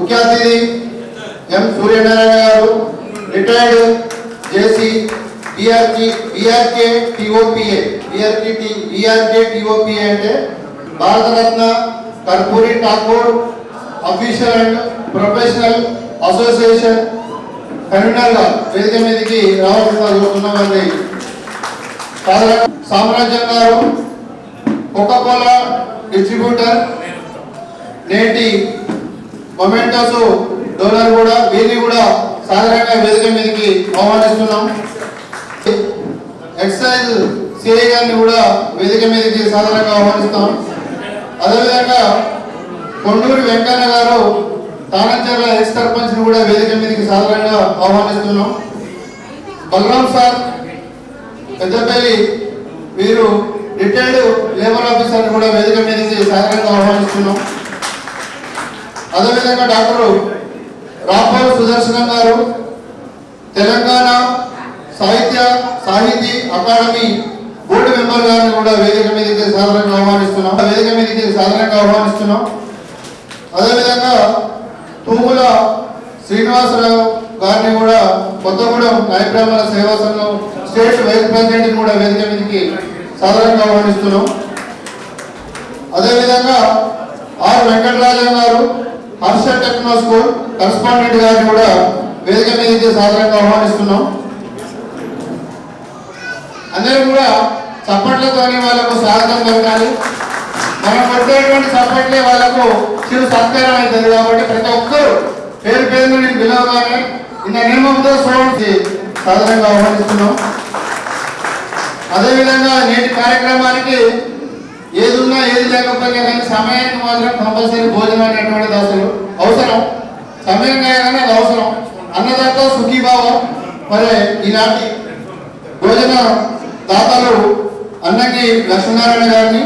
ముఖ్య అతిథి ఎం సూర్యనారాయణ గారు, రిటైర్డ్ జేసీ BRK TOPA అంటే Bharat Ratna Karpoori Thakur official and professional association convener గా వేదిక మీదకి రావాల్సిందిగా కోరుతున్నామండి. సామ్రాజ్యం గారు, కోకాకోలా డిస్ట్రిబ్యూటర్, నేటి మొమెంటోస్ డోనర్ కూడా, వీరిని కూడా సాధారణంగా వేదిక మీదకి ఆహ్వానిస్తున్నాం. ఎక్సైజ్ సిఐ గారిని కూడా వేదిక మీదకి సాధారణంగా ఆహ్వానిస్తాం. అదేవిధంగా కొండూరి వెంకన్న గారు, తానంచెర్ల ఎక్స్ సర్పంచ్ ని కూడా వేదిక మీదకి సాధారణంగా ఆహ్వానిస్తున్నాం. బలరాం సార్ పెద్దపల్లి, వీరు రిటైర్డ్ లేబర్ ఆఫీసర్ కూడా వేదిక మీదకి సాధారణంగా ఆహ్వానిస్తున్నాం. అదేవిధంగా డాక్టర్ రాంపాల్ సుదర్శనం గారు, తెలంగాణ సాహితీ అకాడమీ బోర్డు మెంబర్ గారిని కూడా వేదిక మీదకి సాధారణంగా ఆహ్వానిస్తున్నాం. అదేవిధంగా తూముల శ్రీనివాసరావు గారిని కూడా కొత్తగూడెం న్యాయబ్రాహ్మణ సేవా సంఘం స్టేట్ వైస్ ప్రెసిడెంట్ కూడా వేదిక మీదకి సాధారణంగా ఆహ్వానిస్తున్నాం. అదేవిధంగా ఆర్ వెంకటరాజన్ గారు, హర్ష టెక్నో స్కూల్ కరస్పాండెంట్ గారిని కూడా వేదిక మీదకి సాధారణంగా ఆహ్వానిస్తున్నాం. అందరూ కూడా చప్పట్లతోనే వాళ్ళకు స్వాగతం పలకాలి. మనం కొట్టేటువంటి చప్పట్లే వాళ్ళకు చిరు సత్కారం అవుతుంది. కాబట్టి ప్రతి ఒక్కరు పేరు పేరు నేను పిలవగానే ఇన్న నియమంతో చూడండి సాధారణంగా ఆహ్వానిస్తున్నాం. అదేవిధంగా నేటి కార్యక్రమానికి ఏది ఉన్నా ఏది లేకపోయినా కానీ సమయానికి మాత్రం కంపల్సరీ భోజనం అనేటువంటిది అసలు అవసరం. సమయం కానీ అది అవసరం. అన్నదాత సుఖీభావం. మరి ఈనాటి భోజన దాతలు అన్నకి లక్ష్మీనారాయణ గారిని,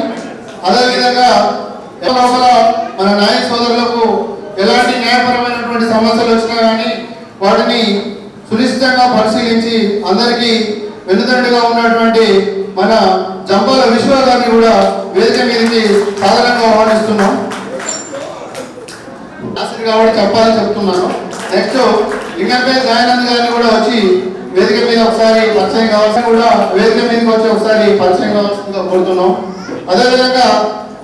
అదేవిధంగా లోపల మన న్యాయ సోదరులకు ఎలాంటి న్యాయపరమైనటువంటి సమస్యలు వచ్చినా కానీ వాటిని సునిశ్చితంగా పరిశీలించి అందరికీ వెన్నుదండుగా ఉన్నటువంటి మన జంపాల విశ్వ గారిని కూడా వేదిక మీదకి సాధారణంగా ఆహ్వానిస్తున్నాం. కాబట్టి చెప్పాలని చెప్తున్నాను. నెక్స్ట్ లింగంపై దయానంద్ గారిని కూడా వచ్చి వేదిక మీద ఒకసారి పరిచయం కావాల్సిన కూడా వేదిక మీదకి వచ్చి ఒకసారి పరిచయం కావాల్సిందిగా కోరుతున్నాం. అదేవిధంగా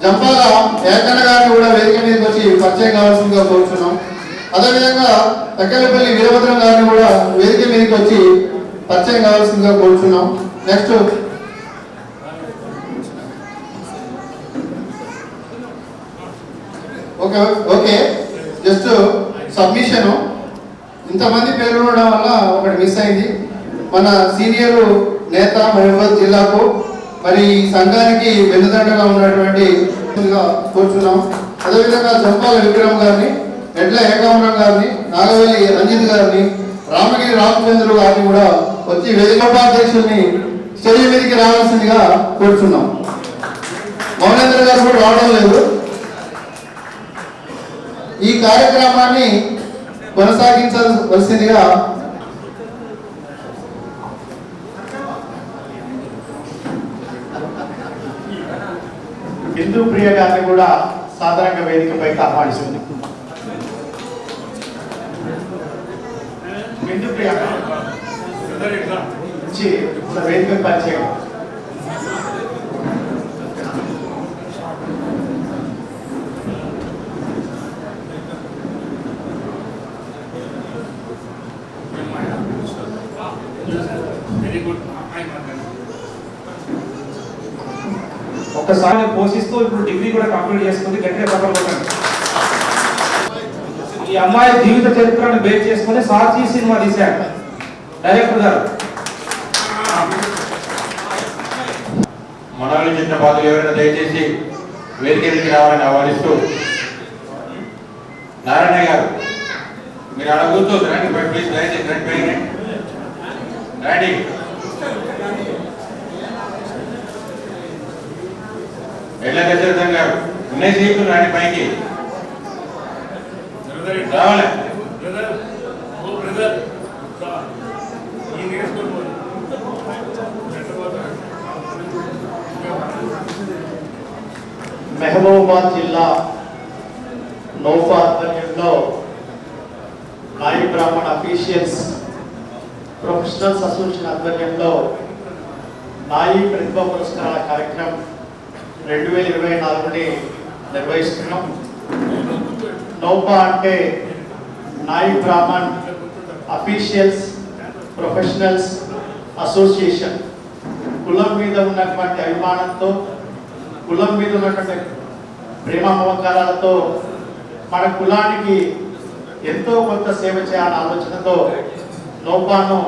జంపాల ఏకన్న గారిని కూడా వేదిక మీదకి వచ్చి పరిచయం కావాల్సిందిగా కోరుతున్నాం. అదేవిధంగా తక్కెలపల్లి వీరభద్రం గారిని కూడా వేదిక మీదకి వచ్చి పరిచయం కావాల్సిందిగా కోరుతున్నాం. Next okay just submission. ఇంతమంది పేర్లు ఉండడం వల్ల ఒకటి మిస్ అయింది. మన సీనియర్ నేత మహబూబాబాద్ జిల్లాకు మరి సంఘానికి వెన్నుదండగా ఉన్నటువంటి కూర్చున్నాం. అదేవిధంగా జంపాల విక్రమ్ గారిని, ఎడ్ల ఏకామరం గారిని, నాగవల్లి రంజిత్ గారిని, రామగిరి రామచంద్ర గారిని కూడా వచ్చి వేదికోపాధ్యక్షుల్ని స్టేజ్ మీదకి రావాల్సిందిగా కూర్చున్నాం. మౌనేంద్ర గారు కూడా రావడం లేదు. ఈ కార్యక్రమాన్ని కొనసాగించవలసిందిగా హిందూ ప్రియ గారిని కూడా సాధారణంగా వేదికపైకి ఆహ్వానిస్తుంది. హిందూ ప్రియ వేదిక పరిచయం. ఒక్కసారి పోషిస్తూ ఇప్పుడు డిగ్రీ కూడా కంప్లీట్ చేసుకుంది. గట్టిగా చెప్పబోతాను. ఈ అమ్మాయి జీవిత చరిత్రను బేస్ చేసుకుని సాక్షి సినిమా తీశారు డైరెక్టర్ గారు. మనల్ని చిన్న బాధలు ఎవరైనా దయచేసి వేదికకి రావాలని ఆహ్వానిస్తూ, నారాయణ గారు మీరు అలా కూర్చోదు రండి, ప్లీజ్ దయచేసి రండి, రండి. ఎట్లా దశరథం గారు ఉన్నాయి సీట్లు రాండి, పైకి రావాలి. మహబూబాబాద్ జిల్లా నౌఫా ఆధ్వర్యంలో అఫీషియల్స్ ప్రొఫెషనల్స్ అసోసియేషన్ ఆధ్వర్యంలో నాయి ప్రతిభా పురస్కారాల కార్యక్రమం 2024ని నిర్వహిస్తున్నాం. నోపా అంటే నాయి బ్రాహ్మణ్ అఫీషియల్స్ ప్రొఫెషనల్స్ అసోసియేషన్. కులం మీద ఉన్నటువంటి అభిమానంతో, కులం మీద ఉన్నటువంటి ప్రేమ మమకారాలతో మన కులానికి ఎంతో కొంత సేవ చేయాలనే ఆలోచనతో నోపాను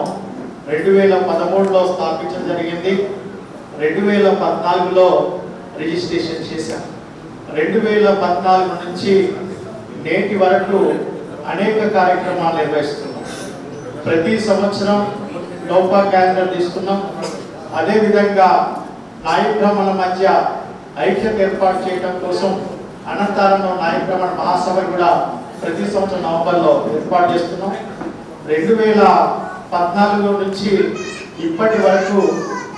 2013లో స్థాపించడం జరిగింది. 2014లో రిజిస్ట్రేషన్ చేశాం. 2014 నుంచి నేటి వరకు అనేక కార్యక్రమాలు నిర్వహిస్తున్నాం. ప్రతి సంవత్సరం నోపా క్యాలెండర్ తీసుకున్నాం. అదేవిధంగా నాయి బ్రాహ్మణుల మధ్య ఐక్యత ఏర్పాటు చేయడం కోసం అనంతరంలో నాయి బ్రాహ్మణ మహాసభ కూడా ప్రతి సంవత్సరం నవంబర్లో ఏర్పాటు చేస్తున్నాం. 2014 నుంచి ఇప్పటి వరకు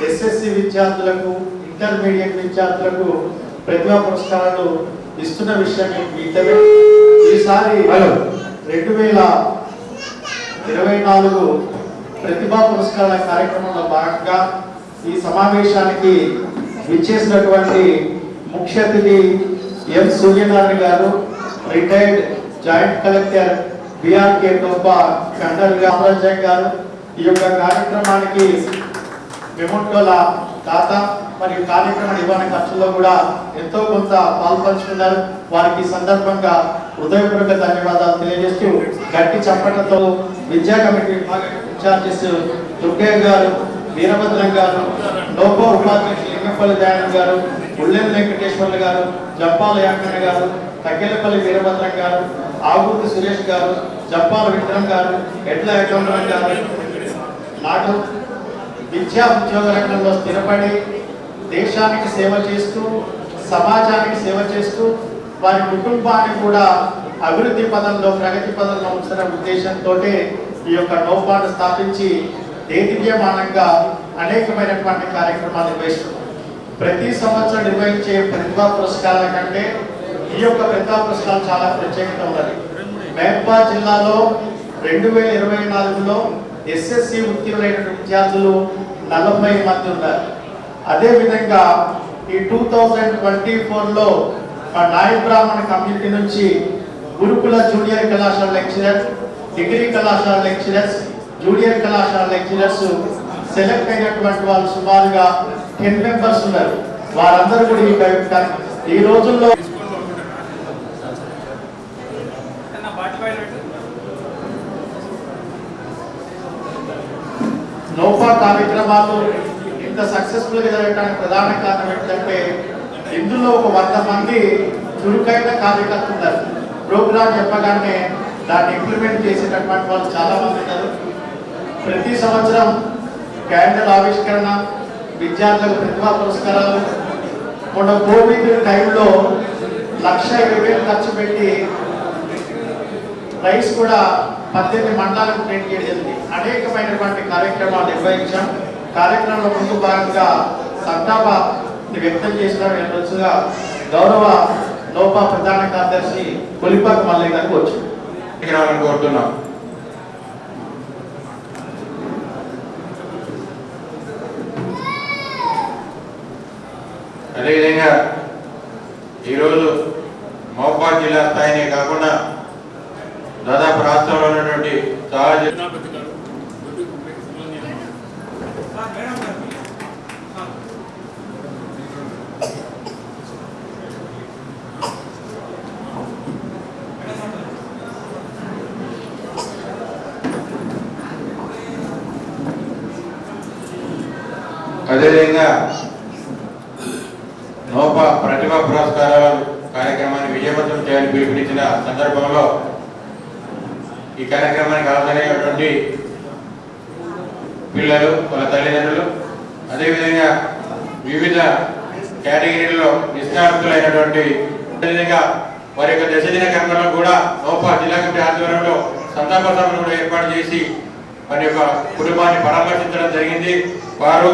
ఎస్ఎస్సి విద్యార్థులకు, ఇంటర్మీడియట్ విద్యార్థులకు ప్రతిభా పురస్కారాలు ఇస్తున్న విషయం మీకు. ఈసారి 2024 ప్రతిభా పురస్కారాల కార్యక్రమంలో భాగంగా ఈ సమావేశానికి విచ్చేసినటువంటి ముఖ్య అతిథి ఎం సూర్యనారాయణ గారు, retired joint collector BRK NOPA కండల్ గారు ఈ యొక్క కార్యక్రమానికి మెమోటోల దాత మరియు కార్యక్రమ నిర్వహణ ఖర్చుల్లో కూడా ఎంతో కొంత పాల్పంచుకున్నారు. వారికి ఈ సందర్భంగా హృదయపూర్వక ధన్యవాదాలు తెలియజేస్తూ గట్టి చప్పట్లతో విద్యా కమిటీ ఇన్ఛార్జెస్ దుర్గయ్య గారు, వీరభద్రం గారు, నోపా ఉపాధ్యక్షులు లింగపల్లి దయానంద్ గారు, ఉల్లెం వెంకటేశ్వర్లు గారు, జంపాల యాకన్న గారు, తక్కెలపల్లి వీరభద్రం గారు, ఆగుర్తి సురేష్ గారు, జంపాల విక్రమ్ గారు, ఎడ్ల యజమాన్ గారు నాటు విద్యా ఉద్యోగ రంగంలో స్థిరపడి దేశానికి సేవ చేస్తూ, సమాజానికి సేవ చేస్తూ, వారి కుటుంబాన్ని కూడా అభివృద్ధి పదంలో, ప్రగతి పదంలో ఉంచిన ఉద్దేశంతో ఈ యొక్క నోపాను స్థాపించి దేదీప్యమానంగా అనేకమైనటువంటి కార్యక్రమాలు నిర్వహిస్తున్నారు. ప్రతి సంవత్సరం నిర్వహించే ప్రతిభా పురస్కారాల కంటే ఈ యొక్క ప్రతిభా పురస్కారం చాలా ప్రత్యేకత ఉన్నది. మహబూబాబాద్ జిల్లాలో 2024లో ఎస్ఎస్సి ఉత్తీర్ణులైన విద్యార్థులు 40 మంది ఉన్నారు. అదేవిధంగా ఈ 2024లో నాయి బ్రాహ్మణ కమ్యూనిటీ నుంచి గురుకుల జూనియర్ కళాశాల లెక్చరర్, డిగ్రీ కళాశాల లెక్చరర్స్, జూనియర్ కళాశాల లెక్చరర్స్ సెలెక్ట్ అయినటువంటి వాళ్ళు సుమారుగా 10 మెంబర్స్ ఉన్నారు. వారందరూ కూడా ఈ రోజుల్లో నోపా కార్యక్రమాలు ఇంత సక్సెస్ఫుల్ గా జరగడానికి ప్రధాన కారణం ఏంటంటే ఇందులో ఒక 100 మంది చురుకైన కార్యకర్తలు ఉన్నారు. ప్రోగ్రామ్ చెప్పగానే దాన్ని ఇంప్లిమెంట్ చేసేటటువంటి వాళ్ళు చాలా మంది ఉన్నారు. ప్రతి సంవత్సరం క్యాలెండర్ ఆవిష్కరణ, విద్యార్థులకు ప్రతిభా పురస్కారాలు. మొన్న కోవిడ్ టైంలో 1,20,000 ఖర్చు పెట్టి ప్రైస్ కూడా 18 మండలాలకు ట్రైన్ చేయడం, అనేకమైనటువంటి కార్యక్రమాలు నిర్వహించాం. కార్యక్రమంలో ముందు భాగంగా సంతాపాన్ని వ్యక్తం చేసిన రోజుగా గౌరవ నోపా ప్రధాన కార్యదర్శి కొలిపాక మల్లయ్య గారికి వచ్చింది కోరుతున్నాం. అదేవిధంగా ఈరోజు మహబూబాబాద్ జిల్లా స్థాయినే కాకుండా దాదాపు రాష్ట్రంలో ఉన్నటువంటి చాలా అదేవిధంగా నోపా ప్రతిభా పురస్కారాల కార్యక్రమాన్ని విజయవంతం చేయాలని పిలుపునిచ్చిన సందర్భంలో ఈ కార్యక్రమానికి హాజరైనటువంటి పిల్లలు, వాళ్ళ తల్లిదండ్రులు, అదేవిధంగా వివిధ కేటగిరీల్లో నిష్ణాతులైనటువంటి, అదేవిధంగా వారి యొక్క దశదిన కర్మలో కూడా నోపా జిల్లా కమిటీ ఆధ్వర్యంలో సంతాప సభను కూడా ఏర్పాటు చేసి వారి యొక్క కుటుంబాన్ని పరామర్శించడం జరిగింది. వారు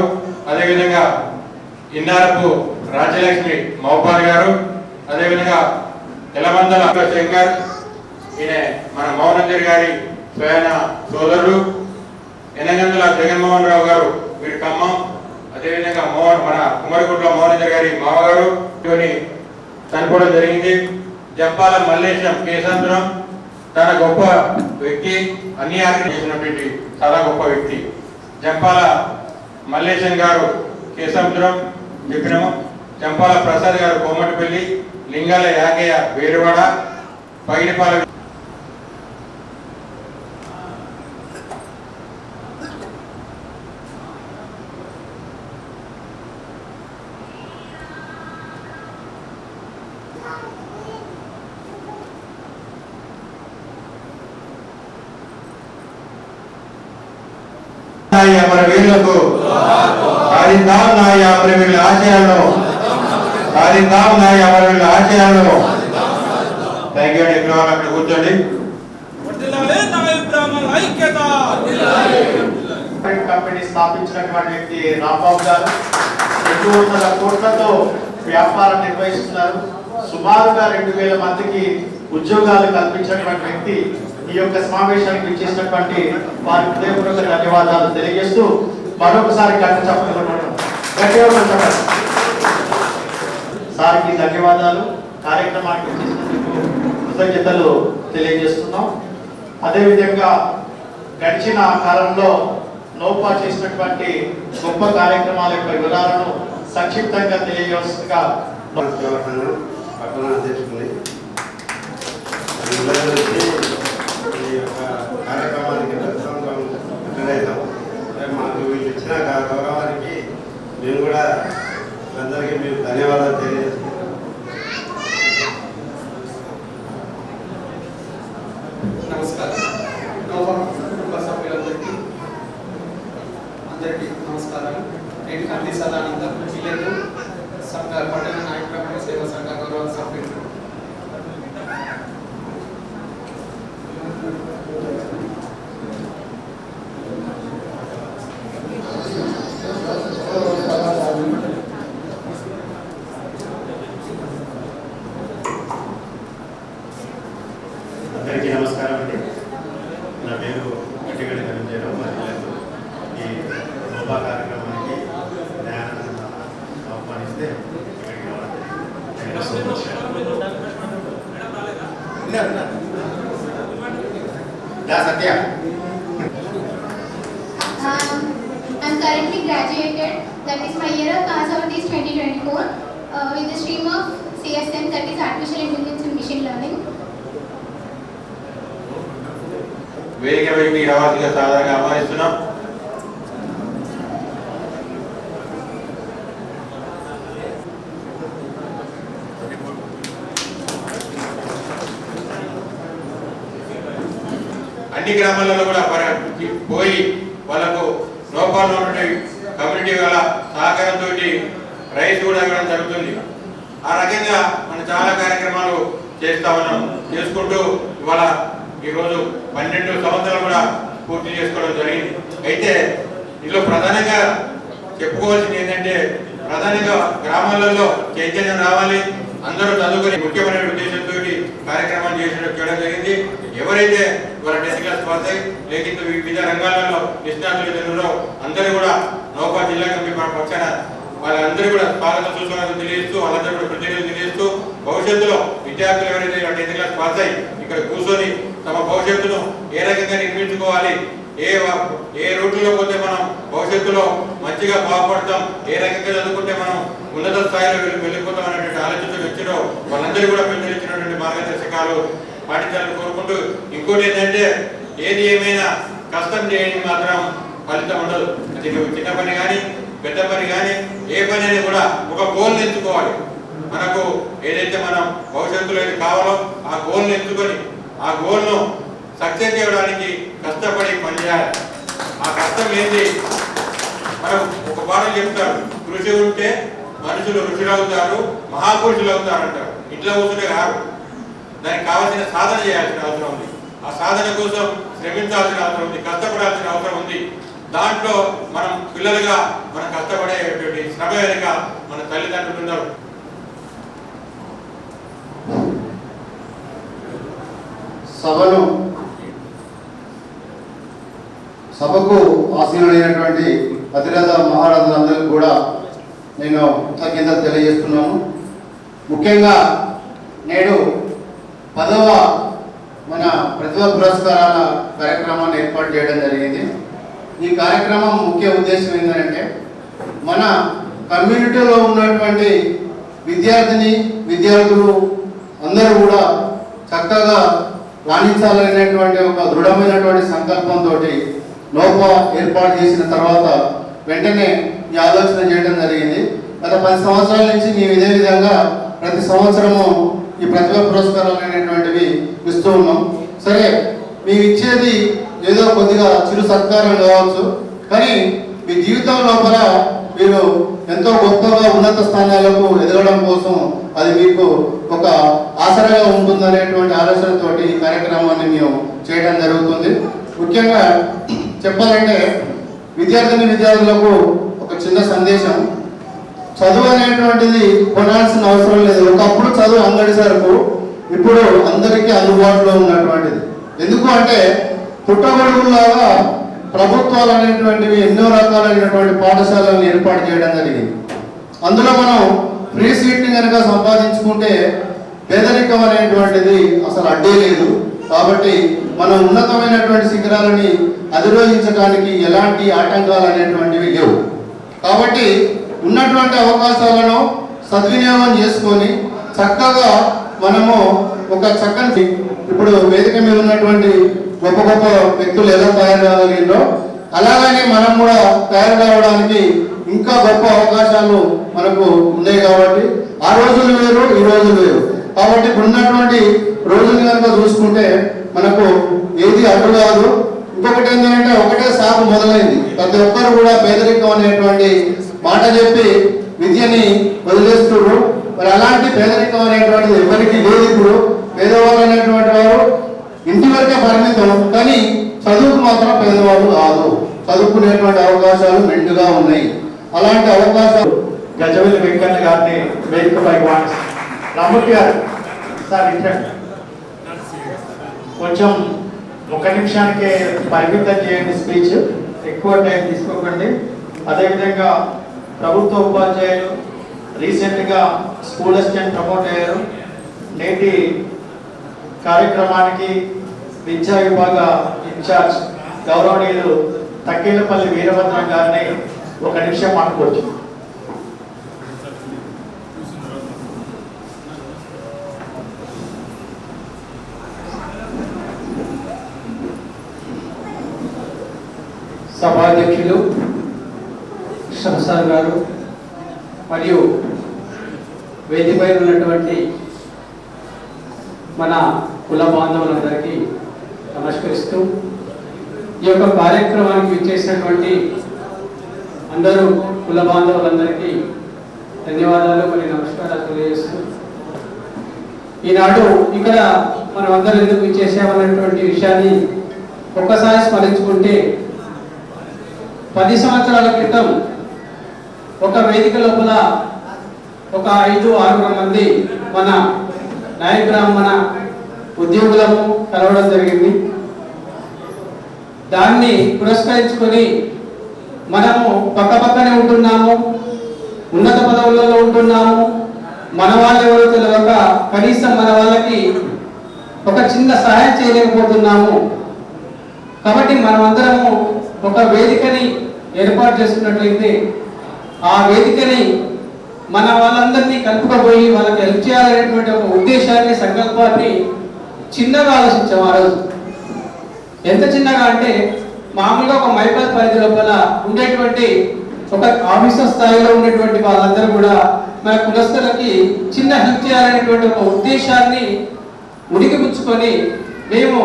అదేవిధంగా ఇన్నారపు రాజ్యలక్ష్మి మౌపాల్ గారు, అదేవిధంగా ఎలమందల శంకర్, ఈయన మన మౌనందర్ గారి ఆయన సోదరుడు ఎనగందుల జగన్మోహన్ రావు గారు వీరి ఖమ్మం, అదేవిధంగా మన కుమ్మరిగుడ్ల మోహన్ గారి మామగారు చనిపోవడం జరిగింది. జంపాల మల్లేశం కేశాంతరం చాలా గొప్ప వ్యక్తి, అన్ని ఆర్గనైజ్ చేసినటువంటి చాలా గొప్ప వ్యక్తి. జంపాల మల్లేశం గారు కేశాంతరం చెప్పినాము. జంపాల ప్రసాద్ గారు కోమటిపల్లి, లింగాల యాగయ్య వేరువాడ, పగిడిపాల మన వీరులకు సాధిద్దాం నాయ అమరవీరుల ఆశయాలను, సాధిద్దాం నాయ అమరవీరుల ఆశయాలను. థ్యాంక్ యూ అండి. ఎక్కడ వాళ్ళు అక్కడ కూర్చోండి. కంపెనీ స్థాపించినటువంటి వ్యక్తి రాంబాబు గారు 200 కోట్లతో వ్యాపారం నిర్వహిస్తున్నారు. సుమారుగా 2000 మందికి ఉద్యోగాలు కల్పించినటువంటి వ్యక్తి. ఈ యొక్క సమావేశానికి విచ్చేసినటువంటి వారి హృదయపూర్వక ధన్యవాదాలు తెలియజేస్తూ మరొకసారి గట్టి చెప్పగలను సార్కి ధన్యవాదాలు. కార్యక్రమానికి విచ్చేసినందుకు కృతజ్ఞతలు తెలియజేస్తున్నాం. అదేవిధంగా గడిచిన కాలంలో నోపా చేసినటువంటి గొప్ప కార్యక్రమాల యొక్క వివరాలను సంక్షిప్తంగా తెలియజేస్తుందిగా పట్టణ అధ్యక్షుడిని ఈ యొక్క కార్యక్రమానికి మాకు వీళ్ళు ఇచ్చిన గౌరవానికి మేము కూడా అందరికీ మేము ధన్యవాదాలు తెలియజేస్తున్నాం. నమస్కారం. నోవా కుటుంబ సభ్యులందరికీ నమస్కారాలు. నేను కంది సదానందం, జిల్లాలో సంఘ పట్టణ నాయకుల సేవా సంఘ గౌరవ సభ్యులు. అందరికీ నమస్కారం అండి. నా పేరు గట్టిగడి ధనంజయరావు. మా జిల్లాలో ఈ నోబా కార్యక్రమానికి న్యాయాన్ని ఆహ్వానిస్తే ఇక్కడికి రావడం సత్య. I'm currently graduated. That is my year of pass out is 2024 with the stream of CSM, that is Artificial Intelligence and Machine Learning. వేదిక వైపు రావాల్సిగా సాధారణంగా ఆహ్వానిస్తున్నాం. అన్ని గ్రామాలలో కూడా పోయి వాళ్ళకు లోపాలు ఉన్నటువంటి కమ్యూనిటీ వాళ్ళ సహకారంతో రైస్ కూడా ఇవ్వడం జరుగుతుంది. ఆ రకంగా మనం చాలా కార్యక్రమాలు చేస్తా ఉన్నాం. చేసుకుంటూ ఇవాళ ఈరోజు 12 సంవత్సరాలు కూడా పూర్తి చేసుకోవడం జరిగింది. అయితే ఇందులో ప్రధానంగా చెప్పుకోవాల్సింది ఏంటంటే, ప్రధానంగా గ్రామాలలో చైతన్యం రావాలి, అందరూ చదువుకుని ముఖ్యమైన ఉద్దేశంతో కార్యక్రమాన్ని చేయడం జరిగింది. ఎవరైతే వాళ్ళ 10th క్లాస్ పాస్ అయ్యి లేకపోతే వివిధ రంగాలలో నిష్ణాతులు అందరూ కూడా నౌకా జిల్లా కమిటీ పక్షాన వాళ్ళందరూ కూడా స్వాగత సూచనలు తెలియజేస్తూ వాళ్ళందరూ కూడా కృతజ్ఞతలు తెలియజేస్తూ భవిష్యత్తులో విద్యార్థులు ఎవరైతే 10th క్లాస్ పాస్ అయ్యి ఇక్కడ కూర్చొని తమ భవిష్యత్తును ఏ రకంగా నిర్మించుకోవాలి, ఏ రూట్లో పోతే మనం భవిష్యత్తులో మంచిగా బాగుపడతాం, ఏ రకంగా చదువుకుంటే మనం ఉన్నత స్థాయిలో వెళ్ళిపోతాం అనేటువంటి ఆలోచనలు వచ్చారో వాళ్ళందరూ కూడా పెద్దలు ఇచ్చినటువంటి మార్గదర్శకాలు పాటించాలని కోరుకుంటూ, ఇంకోటి ఏంటంటే ఏది ఏమైనా కష్టం చేయని మాత్రం ఫలితం ఉండదు. అది నువ్వు చిన్న పని కానీ పెద్ద పని కానీ ఏ పని అనేది కూడా ఒక గోల్ని ఎంచుకోవాలి. మనకు ఏదైతే మనం భవిష్యత్తులో ఏది కావాలో ఆ గోల్ని ఎంచుకొని ఆ గోల్ను సక్సెస్ చేయడానికి కష్టపడి పనిచేయాలి. ఆ కష్టం ఏంటి, మనం ఒక పాఠం చెప్తారు, కృషి ఉంటే మనుషులు ఋషులు అవుతారు, మహాపురుషులు అవుతారు అంటారు. ఇంట్లో కూర్చుంటే కాదు, దానికి కావాల్సిన సాధన చేయాల్సిన అవసరం ఉంది. ఆ సాధన కోసం శ్రమించాల్సిన అవసరం ఉంది, కష్టపడాల్సిన అవసరం ఉంది. దాంట్లో మనం పిల్లలుగా మనం కష్టపడేటువంటి శ్రమ వెనుక మన తల్లిదండ్రులు ఉన్నారు. సభను సభకు ఆసీనులైనటువంటి అతిరథ మహారథులందరికీ కూడా నేను కృతజ్ఞతలు తెలియజేస్తున్నాను. ముఖ్యంగా నేడు 10వ మన ప్రతిభా పురస్కారాల కార్యక్రమాన్ని ఏర్పాటు చేయడం జరిగింది. ఈ కార్యక్రమం ముఖ్య ఉద్దేశం ఏంటంటే మన కమ్యూనిటీలో ఉన్నటువంటి విద్యార్థులు అందరూ కూడా చక్కగా రాణించాలనేటువంటి ఒక దృఢమైనటువంటి సంకల్పంతో లోప ఏర్పాటు చేసిన తర్వాత వెంటనే ఈ ఆలోచన చేయడం జరిగింది. గత 10 సంవత్సరాల నుంచి మేము ఇదే విధంగా ప్రతి సంవత్సరము ఈ ప్రతిభా పురస్కారాలు అనేటువంటివి ఇస్తూ ఉన్నాం. సరే, మేము ఇచ్చేది ఏదో కొద్దిగా చిరు సత్కారం కావచ్చు, కానీ మీ జీవితం లోపల మీరు ఎంతో గొప్పగా ఉన్నత స్థానాలకు ఎదగడం కోసం అది మీకు ఒక ఆసరాగా ఉంటుందనేటువంటి ఆలోచనతోటి ఈ కార్యక్రమాన్ని మేము చేయడం జరుగుతుంది. ముఖ్యంగా చెప్పాలంటే విద్యార్థులకు ఒక చిన్న సందేశం. చదువు అనేటువంటిది కొనాల్సిన అవసరం లేదు. ఒకప్పుడు చదువు అంగడి సరుకు, ఇప్పుడు అందరికీ అందుబాటులో ఉన్నటువంటిది. ఎందుకు అంటే పుట్టగొడుగులాగా ప్రభుత్వాలు అనేటువంటివి ఎన్నో రకాలైనటువంటి పాఠశాలను ఏర్పాటు చేయడం జరిగింది. అందులో మనం ఫ్రీ సీట్ని కనుక సంపాదించుకుంటే పేదరికం అనేటువంటిది అసలు అడ్డే లేదు. కాబట్టి మనం ఉన్నతమైనటువంటి శిఖరాలని అధిరోహించడానికి ఎలాంటి ఆటంకాలు అనేటువంటివి లేవు. కాబట్టి ఉన్నటువంటి అవకాశాలను సద్వినియోగం చేసుకొని చక్కగా మనము ఒక చక్కని ఇప్పుడు వేదిక మీద ఉన్నటువంటి గొప్ప గొప్ప వ్యక్తులు ఎలా తయారు కాగలిగినో అలాగనే మనం కూడా తయారు కావడానికి ఇంకా గొప్ప అవకాశాలు మనకు ఉన్నాయి. కాబట్టి ఆ రోజులు వేరు, ఈ రోజులు వేరు. కాబట్టి ఇప్పుడు ఉన్నటువంటి రోజులు కనుక చూసుకుంటే మనకు ఏది అడ్డు కాదు. ఇంకొకటి ఏంటంటే ఒకటే సాగు మొదలైంది. ప్రతి ఒక్కరు కూడా పేదరికం అనేటువంటి మాట చెప్పి విద్యని వదిలేస్తున్నారు. మరి అలాంటి పేదరికం అనేటువంటిది ఎవరికి లేదు. ఇప్పుడు పేదవాళ్ళు అనేటువంటి వారు ఇంటి వరకే పరిమితం, కానీ చదువుకు మాత్రం పేదవాళ్ళు కాదు. చదువుకునేటువంటి అవకాశాలు మెండుగా ఉన్నాయి. అలాంటి అవకాశాలు గజవెల్లి వెంకన్న గారిని వేదికపై రామూర్తి గారు సార్ ఇంట్రెండి కొంచెం 1 నిమిషానికే పరిమితం చేయండి స్పీచ్, ఎక్కువ టైం తీసుకోకండి. అదేవిధంగా ప్రభుత్వ ఉపాధ్యాయులు రీసెంట్గా స్కూల్ అసిస్టెంట్ ప్రమోట్ అయ్యారు. నేటి కార్యక్రమానికి విద్యా విభాగ ఇన్ఛార్జ్ గౌరవనీయులు తక్కేళ్లపల్లి వీరభద్రం గారిని 1 నిమిషం మాట్లాడుకోవచ్చు. సభాధ్యక్షులు షంసార్ గారు మరియు వేదికపై ఉన్నటువంటి మన కుల బాంధవులందరికీ నమస్కరిస్తూ ఈ యొక్క కార్యక్రమానికి విచ్చేసినటువంటి అందరూ కుల బాంధవులందరికీ ధన్యవాదాలు మరియు నమస్కారాలు తెలియజేస్తూ ఈనాడు ఇక్కడ మనం అందరూ ఎందుకు విచ్చేసామన్నటువంటి విషయాన్ని ఒక్కసారి స్మరించుకుంటే 10 సంవత్సరాల క్రితం ఒక వేదిక లోపల ఒక 5-6 మంది మన నాయకురామణ ఉద్యోగులము కలవడం జరిగింది. దాన్ని పురస్కరించుకొని మనము పక్కపక్కనే ఉంటున్నాము, ఉన్నత పదవులలో ఉంటున్నాము, మన వాళ్ళు ఎవరో తెలియక కనీసం మన వాళ్ళకి ఒక చిన్న సహాయం చేయలేకపోతున్నాము. కాబట్టి మనమందరము ఒక వేదికని ఏర్పాటు చేసుకున్నట్లయితే ఆ వేదికని మన వాళ్ళందరినీ కలుపుకపోయి వాళ్ళకి హెల్ప్ చేయాలనేటువంటి ఒక ఉద్దేశాన్ని, సంకల్పాన్ని చిన్నగా ఆలోచించాం. ఆ రోజు ఎంత చిన్నగా అంటే మామూలుగా ఒక మైపాల్ పరిధి లోపల ఉండేటువంటి ఒక ఆఫీసర్ స్థాయిలో ఉండేటువంటి వాళ్ళందరూ కూడా మన కులస్తులకి చిన్న హెల్ప్ చేయాలనేటువంటి ఒక ఉద్దేశాన్ని ఉడికిపుచ్చుకొని మేము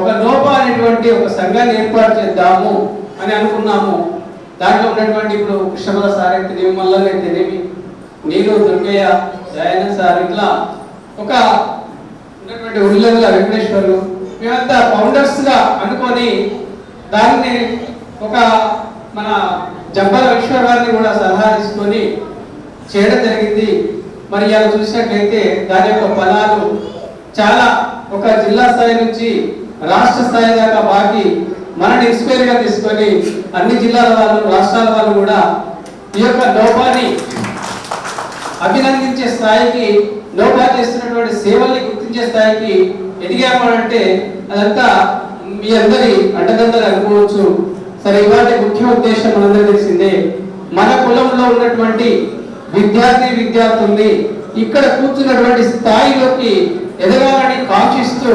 ఒక లోపా అనేటువంటి ఒక సంఘాన్ని ఏర్పాటు చేద్దాము అని అనుకున్నాము. దాంట్లో ఉన్నటువంటి ఇప్పుడు కృష్ణమల సార్ అయితేనేమి, మల్లన్న అయితేనేమి, నేను దుర్గయ్య, దయానంద్ సార్, ఇట్లా ఒక ఉన్నటువంటి ఉల్లంగల వెంకటేశ్వర్లు, మేమంతా ఫౌండర్స్ గా అనుకొని దాన్ని ఒక మన జంపల విశ్వ గారిని కూడా సలహా తీసుకొని చేయడం జరిగింది. మరి ఇలా చూసినట్లయితే దాని యొక్క ఫలాలు చాలా ఒక జిల్లా స్థాయి నుంచి రాష్ట్ర స్థాయి దాకా బాకి మనని ఇన్స్పైర్ గా తీసుకొని అన్ని జిల్లాల వాళ్ళు, రాష్ట్రాల వాళ్ళు కూడా ఈ యొక్క లోపాన్ని అభినందించే స్థాయికి, లోపా చేస్తున్నటువంటి సేవల్ని గుర్తించే స్థాయికి ఎదిగాము అంటే అదంతా మీ అందరి అండదండలు అనుకోవచ్చు. సరే, ఇవాళ ముఖ్య ఉద్దేశం మనందరూ తెలిసిందే. మన కులంలో ఉన్నటువంటి విద్యార్థుల్ని ఇక్కడ కూర్చున్నటువంటి స్థాయిలోకి ఎదగాలని కాంక్షిస్తూ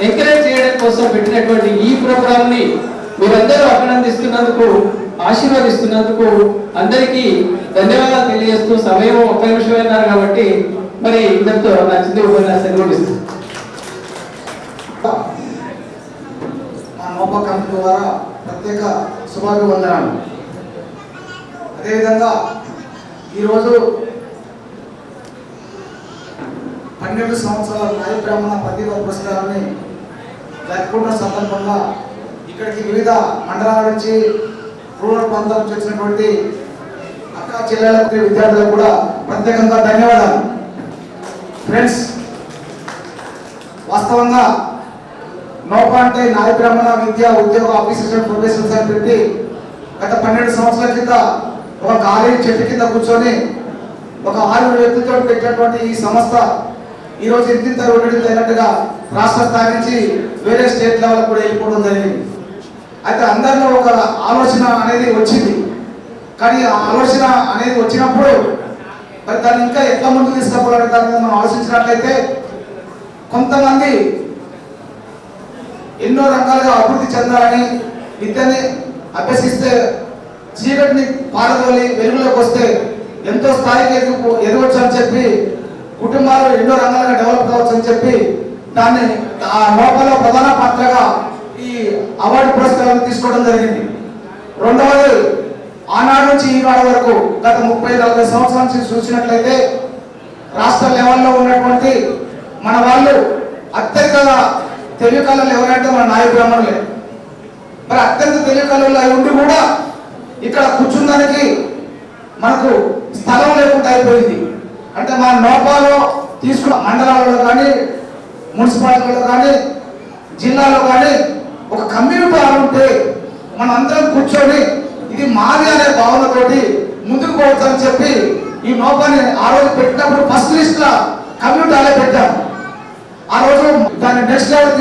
ఎంకరేజ్ చేయడం కోసం పెట్టినటువంటి ఈ ప్రోగ్రామ్ ని మీరందరూ అభినందిస్తున్నందుకు, ఆశీర్వదిస్తున్నందుకు అందరికీ ధన్యవాదాలు తెలియజేస్తూ, సమయం 1 నిమిషం అన్నారు కాబట్టి మరి ఇంతటితో నా చిన్న ఉపన్యాసం ముగిస్తుంది. మా నోపా కమిటీ ద్వారా ప్రత్యేక శుభాభివందనాలు. అదేవిధంగా ఈరోజు 12 సంవత్సరాల నాయ బ్రాహ్మణ ప్రతిభా పురస్కారాన్ని జరుపుకుంటున్న సందర్భంగా ఇక్కడికి వివిధ మండలాల నుంచి, రూరల్ ప్రాంతాల నుంచి వచ్చినటువంటి అక్క చెల్లెళ్ళకి, విద్యార్థులకు కూడా ప్రత్యేకంగా ధన్యవాదాలు. ఫ్రెండ్స్, వాస్తవంగా నోపా అంటే నాయ బ్రాహ్మణ విద్యా ఉద్యోగ ఆఫీసర్ ప్రొఫెషనల్స్ అని పెట్టి గత 12 సంవత్సరాల కింద ఒక కాలేజీ చెట్టు కింద కూర్చొని ఒక 6 వ్యక్తులతో పెట్టినటువంటి ఈ సంస్థ ఈరోజు ఇంత ఉండడం అయినట్టుగా రాష్ట్ర స్థాయి నుంచి వేరే స్టేట్ లెవెల్ కూడా వెళ్ళిపోవడం జరిగింది. అయితే అందరిలో ఒక ఆలోచన అనేది వచ్చింది. కానీ ఆ ఆలోచన అనేది వచ్చినప్పుడు మరి దాన్ని ఇంకా ఎట్లా ముందుకు తీసుకుపోవాలంటే దాని మీద మనం ఆలోచించినట్లయితే కొంతమంది ఎన్నో రంగాలుగా అభివృద్ధి చెందాలని, విద్యని అభ్యసిస్తే చీకటిని పారదోలి వెలుగులోకి వస్తే ఎంతో స్థాయికి ఎదగవచ్చు అని చెప్పి, కుటుంబాలు ఎన్నో రంగాలుగా డెవలప్ కావచ్చు అని చెప్పి దాన్ని ఆ లోపల ప్రధాన పాత్రగా ఈ అవార్డు పురస్కారాలు తీసుకోవడం జరిగింది. రెండవది, ఆనాడు నుంచి ఈనాడు వరకు గత 30-40 సంవత్సరాల నుంచి చూసినట్లయితే రాష్ట్ర లెవెల్లో ఉన్నటువంటి మన వాళ్ళు అత్యధిక తెలుగు కళలు ఎవరంటే మన నాయ బ్రాహ్మణులే. మరి అత్యంత తెలుగు కళలు అయి ఉండి కూడా ఇక్కడ కూర్చుందానికి మనకు స్థలం లేకుండా అయిపోయింది. అంటే మన నోపాలో తీసుకున్న మండలాలలో కానీ, మున్సిపాలిటీలో కానీ, జిల్లాలో కానీ ఒక కమ్యూనిటీ హాల్ ఉంటే మనం అందరం కూర్చొని ఇది మాది అనే భావనతోటి ముందుకు పోవచ్చని చెప్పి ఈ నోపాని ఆ రోజు పెట్టినప్పుడు ఫస్ట్ లిస్ట్ లో కమ్యూనిటీ హాలే పెట్టాం. ఆ రోజు దాన్ని నెక్స్ట్ లెవెల్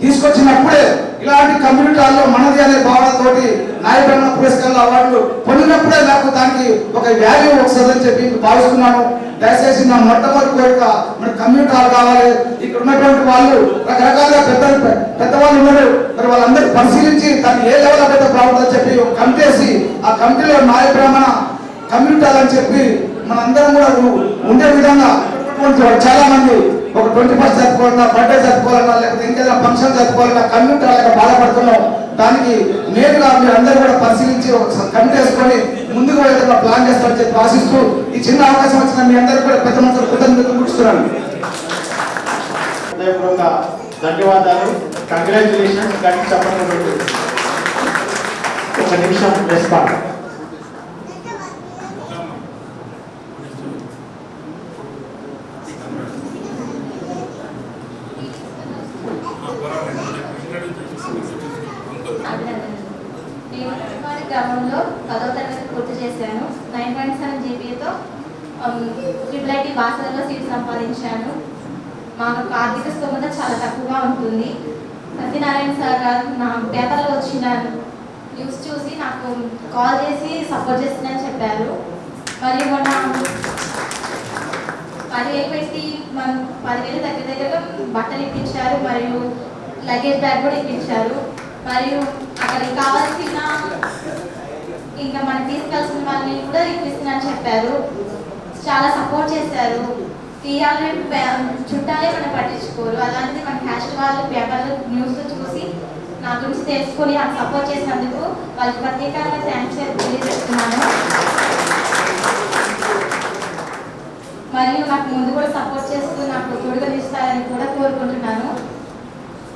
తీసుకొచ్చినప్పుడే ఇలాంటి కమ్యూనిటీ హాల్లో మనది అనే భావనతోటి నాయ బ్రాహ్మణ పురస్కారాల అవార్డులు పొందినప్పుడే నాకు దానికి ఒక వాల్యూ వస్తుందని చెప్పి భావిస్తున్నాను. దయచేసి నా మొట్టమొదటి కోరిక, మన కమ్యూనిటీ హాల్ కావాలి. ఇక్కడ ఉన్నటువంటి వాళ్ళు రకరకాలుగా పెద్దవాళ్ళు ఉన్నారు. మరి వాళ్ళందరూ పరిశీలించి దాన్ని ఏ లెవెల్ పెద్ద బాగుంటుందని చెప్పి ఒక కమిటీ వేసి ఆ కమిటీలో నాయ బ్రాహ్మణ కమ్యూనిటీ హాల్ అని చెప్పి మనందరం కూడా ఉండే విధంగా చాలా మంది ఒక 21st జరుపుకోవాలన్నా, బర్త్డే జరుపుకోవాలన్నా, లేకపోతే ఇంకేదైనా ఫంక్షన్ జరుపుకోవాలన్నా కమ్యూనిటీ హాల్ బాధపడుతున్నాం. దానికి నేరుగా మీరు అందరూ కూడా పరిశీలించి ఒక కమిటీ వేసుకొని ముందుకు వెళ్ళడం ప్లాన్ చేస్తారని చెప్పి ఆశిస్తూ ఈ చిన్న అవకాశం వచ్చిన మీ అందరికీ కూడా పెద్ద మనసులు కృతజ్ఞతలు కూర్చున్నాను. ధన్యవాదాలు, కంగ్రాచులేషన్స్. గట్టి చెప్పండి. ఒక నిమిషం రెస్పాండ్. గ్రామంలో 10వ తరగతి పూర్తి చేశాను. 9.7 GPAతో IIT బాసరలో సీట్ సంపాదించాను. మాకు ఆర్థిక స్తోమత చాలా తక్కువగా ఉంటుంది. సత్యనారాయణ సార్ గారు నా పేపర్లో వచ్చిన న్యూస్ చూసి నాకు కాల్ చేసి సపోర్ట్ చేస్తుందని చెప్పారు. మరియు మొన్న 10,000 పెట్టి మనం 10,000 దగ్గరగా బట్టలు ఇప్పించారు, మరియు లగేజ్ బ్యాగ్ కూడా ఇప్పించారు. మరియు అక్కడికి కావాల్సిన ఇంకా మనం తీసుకెళ్సిన వాళ్ళని కూడా ఇప్పిస్తున్నాను చెప్పారు. చాలా సపోర్ట్ చేశారు. తీయాలని చుట్టాలే మనం పట్టించుకోరు, అలాంటిది మన క్యాస్ట్ వాళ్ళు పేపర్లో న్యూస్లో చూసి నా గురించి తెలుసుకొని నాకు సపోర్ట్ చేసినందుకు వాళ్ళకి ప్రత్యేకంగా థ్యాంక్స్ తెలియజేస్తున్నాను. మరియు నాకు ముందు కూడా సపోర్ట్ చేస్తూ నాకు తోడుగా ఇస్తారని కూడా కోరుకుంటున్నాను.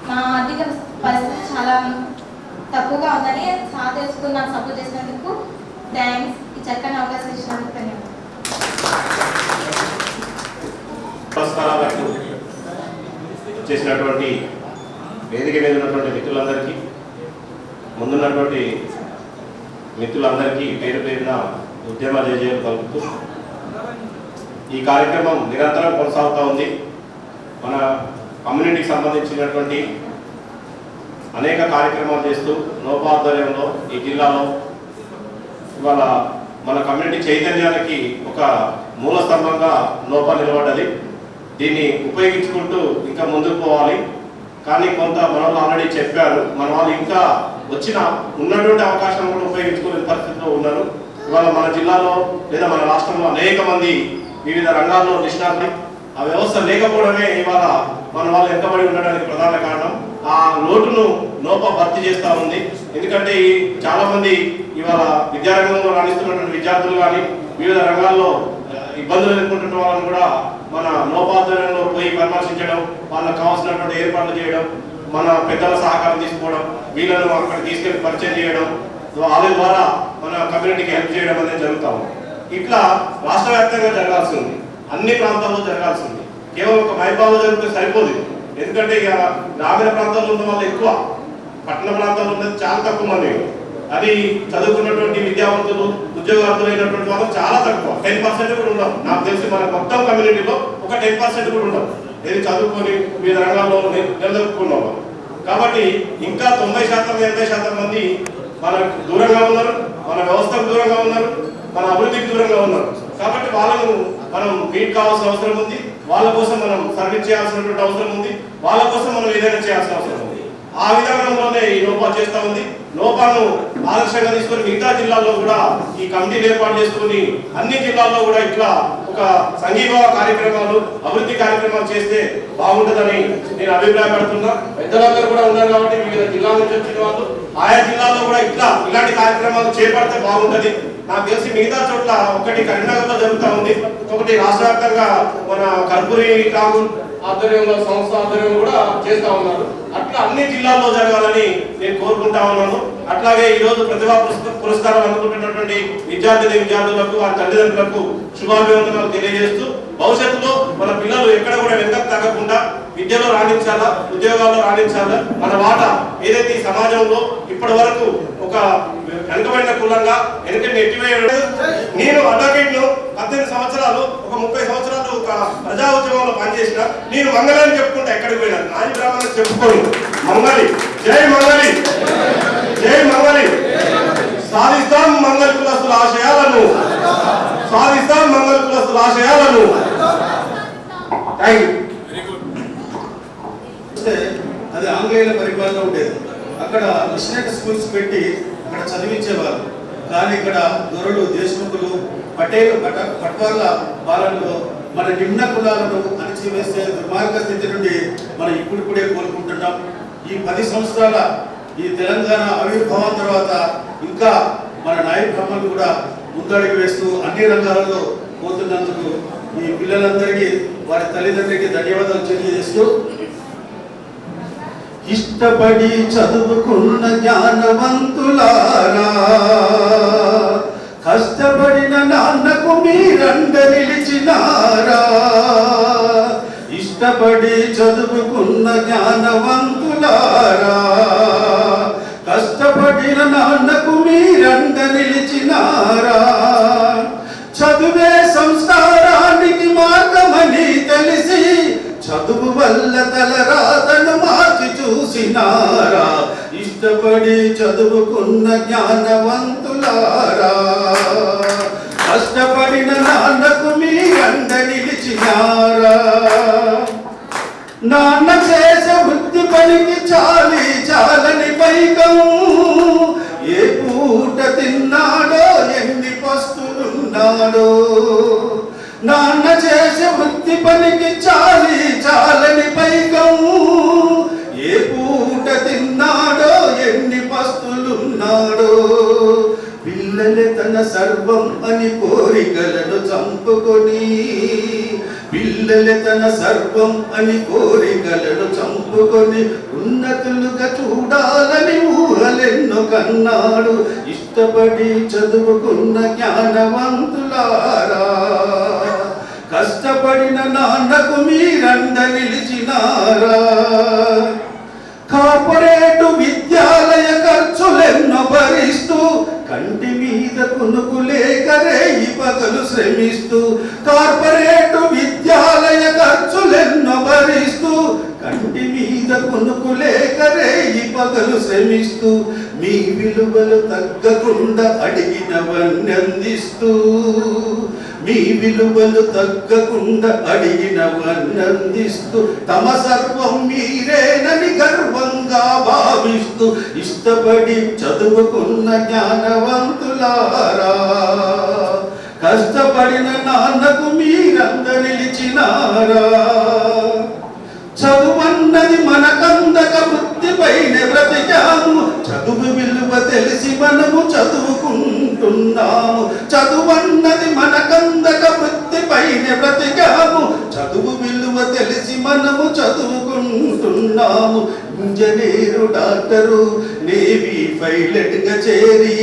మా ఆర్థిక పరిస్థితి చాలా తక్కువగా ఉందని సార్ తెలుసుకుని నాకు సపోర్ట్ చేసినందుకు థ్యాంక్స్. ఈ చక్కని అవకాశం ఇచ్చినందుకు ధన్యవాదాలు. పురస్కారాలకు చేసినటువంటి వేదిక మీద ఉన్నటువంటి మిత్రులందరికీ, ముందున్నటువంటి మిత్రులందరికీ పేరు పేరున ఉద్యమ జయజయలు పలుకుతూ ఈ కార్యక్రమం నిరంతరం కొనసాగుతూ ఉంది. మన కమ్యూనిటీకి సంబంధించినటువంటి అనేక కార్యక్రమాలు చేస్తూ నోపాధ్వర్యంలో ఈ జిల్లాలో ఇవాళ మన కమ్యూనిటీ చైతన్యానికి ఒక మూల స్తంభంగా నోపా నిలబడ్డది. దీన్ని ఉపయోగించుకుంటూ ఇంకా ముందుకు పోవాలి. కానీ కొంత మన వాళ్ళు ఆల్రెడీ చెప్పారు, మన వాళ్ళు ఇంకా ఉన్నటువంటి అవకాశం కూడా ఉపయోగించుకునే పరిస్థితిలో ఉన్నారు. ఇవాళ మన జిల్లాలో లేదా మన రాష్ట్రంలో అనేక మంది వివిధ రంగాల్లో నిష్ణాతులు, ఆ వ్యవస్థ లేకపోవడమే ఇవాళ మన వాళ్ళు వెనుకబడి ఉండడానికి ప్రధాన కారణం. ఆ లోటును నోపా భర్తీ చేస్తూ ఉంది. ఎందుకంటే చాలా మంది ఇవాళ విద్యారంగంలో రాణిస్తున్నటువంటి విద్యార్థులు కానీ వివిధ రంగాల్లో ఇబ్బందులు ఎదుర్కొంటున్న వాళ్ళని కూడా మన నోపాధ్వర్యంలో పోయి పరామర్శించడం, వాళ్ళకు కావాల్సినటువంటి ఏర్పాట్లు చేయడం, మన పెద్దల సహకారం తీసుకోవడం, వీళ్ళను అక్కడ తీసుకెళ్లి పరిచయం చేయడం, వాళ్ళ ద్వారా మన కమ్యూనిటీకి హెల్ప్ చేయడం అనేది జరుగుతాము. ఇట్లా రాష్ట్ర వ్యాప్తంగా జరగాల్సి ఉంది, అన్ని ప్రాంతాల్లో జరగాల్సి ఉంది. కేవలం ఒక మైబాలో జరిగితే సరిపోదు. ఎందుకంటే ఇక గ్రామీణ ప్రాంతాల్లో ఉన్న వాళ్ళు ఎక్కువ, పట్టణ ప్రాంతాల్లో ఉన్నది చాలా తక్కువ మంది. అది చదువుకున్నటువంటి విద్యావంతులు ఉద్యోగార్థులు అయినటువంటి వాళ్ళు చాలా తక్కువ, 10% కూడా ఉండవు. నాకు తెలిసి మన మొత్తం కమ్యూనిటీలో ఒక 10% కూడా ఉండవు ఏది చదువుకొని వివిధ రంగాల్లో నిలదొక్కున్న వాళ్ళు. కాబట్టి ఇంకా 90% 80% మంది మనకు దూరంగా ఉన్నారు, మన వ్యవస్థకు దూరంగా ఉన్నారు, మన అభివృద్ధికి దూరంగా ఉన్నారు. కాబట్టి వాళ్ళను మనం మీట్ కావాల్సిన అవసరం ఉంది, వాళ్ళ కోసం మనం సర్వీస్ చేయాల్సినటువంటి అవసరం ఉంది, వాళ్ళ కోసం మనం ఏదైనా చేయాల్సిన అవసరం ఉంది. ఆ విధానంలోనే ఈ నోపా చేస్తూ ఉంది. నోపాను ఆదర్శంగా తీసుకొని మిగతా జిల్లాల్లో కూడా ఈ కమిటీలు ఏర్పాటు చేసుకుని అన్ని జిల్లాల్లో కూడా ఇట్లా ఒక సంఘీభావ కార్యక్రమాలు, అభివృద్ధి కార్యక్రమాలు చేస్తే బాగుంటుందని నేను అభిప్రాయపడుతున్నా. పెద్దలందరూ కూడా ఉన్నారు కాబట్టి వివిధ జిల్లాల నుంచి వచ్చిన వాళ్ళు ఆయా జిల్లాల్లో కూడా ఇలాంటి కార్యక్రమాలు చేపడితే బాగుంటుంది. నాకు తెలిసి మిగతా చోట్ల ఒకటి కరీంనగర్లో జరుగుతూ ఉంది, ఒకటి రాష్ట్ర వ్యాప్తంగా మన కర్పూరి కాము ఆధ్వర్యంలో సంస్థ ఆధ్వర్యంలో కూడా చేస్తూ ఉన్నారు. అట్లా అన్ని జిల్లాల్లో జరగాలని నేను కోరుకుంటా ఉన్నాను. అట్లాగే ఈరోజు ప్రతిభా పురస్కారం అందుకుంటున్నటువంటి విద్యార్థులకు వారి తల్లిదండ్రులకు శుభాభివందనాలు తెలియజేస్తూ భవిష్యత్తులో మన పిల్లలు ఎక్కడ కూడా వెనక తగ్గకుండా విద్యలో రాణించాలా, ఉద్యోగాల్లో రాణించాలా. మన వాటా ఏదైతే ఈ సమాజంలో ఇప్పటి వరకు ఒక వెనుకబడిన కులంగా వెనుక నెట్టివేయడం. నేను అడ్వకేట్ను 18 సంవత్సరాలు, ఒక 30 సంవత్సరాలు ఒక ప్రజా ఉద్యమంలో పనిచేసిన నేను మంగళాన్ని చెప్పుకుంటా ఎక్కడికి పోయినా. నాని బ్రాహ్మణులు చెప్పుకోను మంగళి, జై మంగళి, జై మంగళి. సాధిస్తాం మంగళ కులస్తుల ఆశయాలను, సాధిస్తాం మంగళ కులస్తుల ఆశయాలను. Thank you. అది ఆంగ్లేయుల పరిపాలన ఉండేది. అక్కడ మిషనరీ స్కూల్స్ పెట్టి అక్కడ చదివించేవారు. కానీ ఇక్కడ దొరలు, దేశముఖులు, పట్వార్ల పాలనలో మన నిమ్న కులాలను అణచివేసే దుర్మార్గ స్థితి నుండి మనం ఇప్పుడిప్పుడే కోలుకుంటున్నాం. ఈ 10 సంవత్సరాల ఈ తెలంగాణ ఆవిర్భావం తర్వాత ఇంకా మన నాయ బ్రాహ్మణులు కూడా ముందడుగు వేస్తూ అన్ని రంగాలలో పోతున్నందుకు ఈ పిల్లలందరికీ వారి తల్లిదండ్రులకి ధన్యవాదాలు తెలియజేస్తూ, ఇష్టపడి చదువుకున్న జ్ఞానవంతులారా, కష్టపడిన నాన్నకు మీరండ నిలిచినారా. ఇష్టపడి చదువుకున్న జ్ఞానవంతులారా, కష్టపడిన నాన్నకు మీరండ నిలిచినారా. చదువే సంస్కారానికి మార్గమని తెలిసి చదువు వల్ల తలరాతను మార్చి చూసినారా. ఇష్టపడి చదువుకున్న జ్ఞానవంతులారా, కష్టపడిన నాన్నకు మీరండ నిలిచినారా. నాన్న చేసే వృత్తి పనికి చాలని పైకం, ఏ పూట తిన్నాడో ఎన్ని పస్తులున్నాడో. నాన్న చేసే వృత్తి పనికి చాలని పైకం, ఏ పూట తిన్నాడో ఎన్ని పస్తులున్నాడో. పిల్లలే తన సర్వం అని కోరికలను చంపుకొని, పిల్లలే తన సర్వం అని కోరికలను చంపుకొని ఉన్నతులుగా చూడాలని ఊహలెన్నో కన్నాడు. ఇష్టపడి చదువుకున్న జ్ఞానవంతులారా, కష్టపడిన నాన్నకు మీరండ నిలిచినారా. కార్పొరేటు విద్యాలయ ఖర్చులెన్నో భరిస్తూ కంటి మీద కునుకు లేక రేయి పగలు శ్రమిస్తూ కార్పొరేటు విద్యాలయ ఖర్చులెన్నో భరిస్తూ కంటి మీద కునుకు లేక రేయి పగలు శ్రమిస్తూ మీ విలువలు తగ్గకుండా అడిగినవన్నీ అందిస్తూ మీ విలువలు తగ్గకుండా అడిగినవన్నీ అందిస్తూ తమ సర్వం మీరేనని గర్వంగా భావిస్తూ ఇష్టపడి చదువుకున్న జ్ఞానవంతులారా కష్టపడిన నాన్నకు మీరంద నిలిచినారా చదువన్నది మనకందక వృత్తిపైన బ్రతికాము చదువు విలువ తెలిసి మనము చదువుకుంటున్నాము చదువన్నది మనకందక వృత్తిపైన బ్రతికాము చదువు విలువ తెలిసి మనము చదువుకుంటున్నాము ఇంజనీరు డాక్టరు నేవీ పైలట్ గా చేరి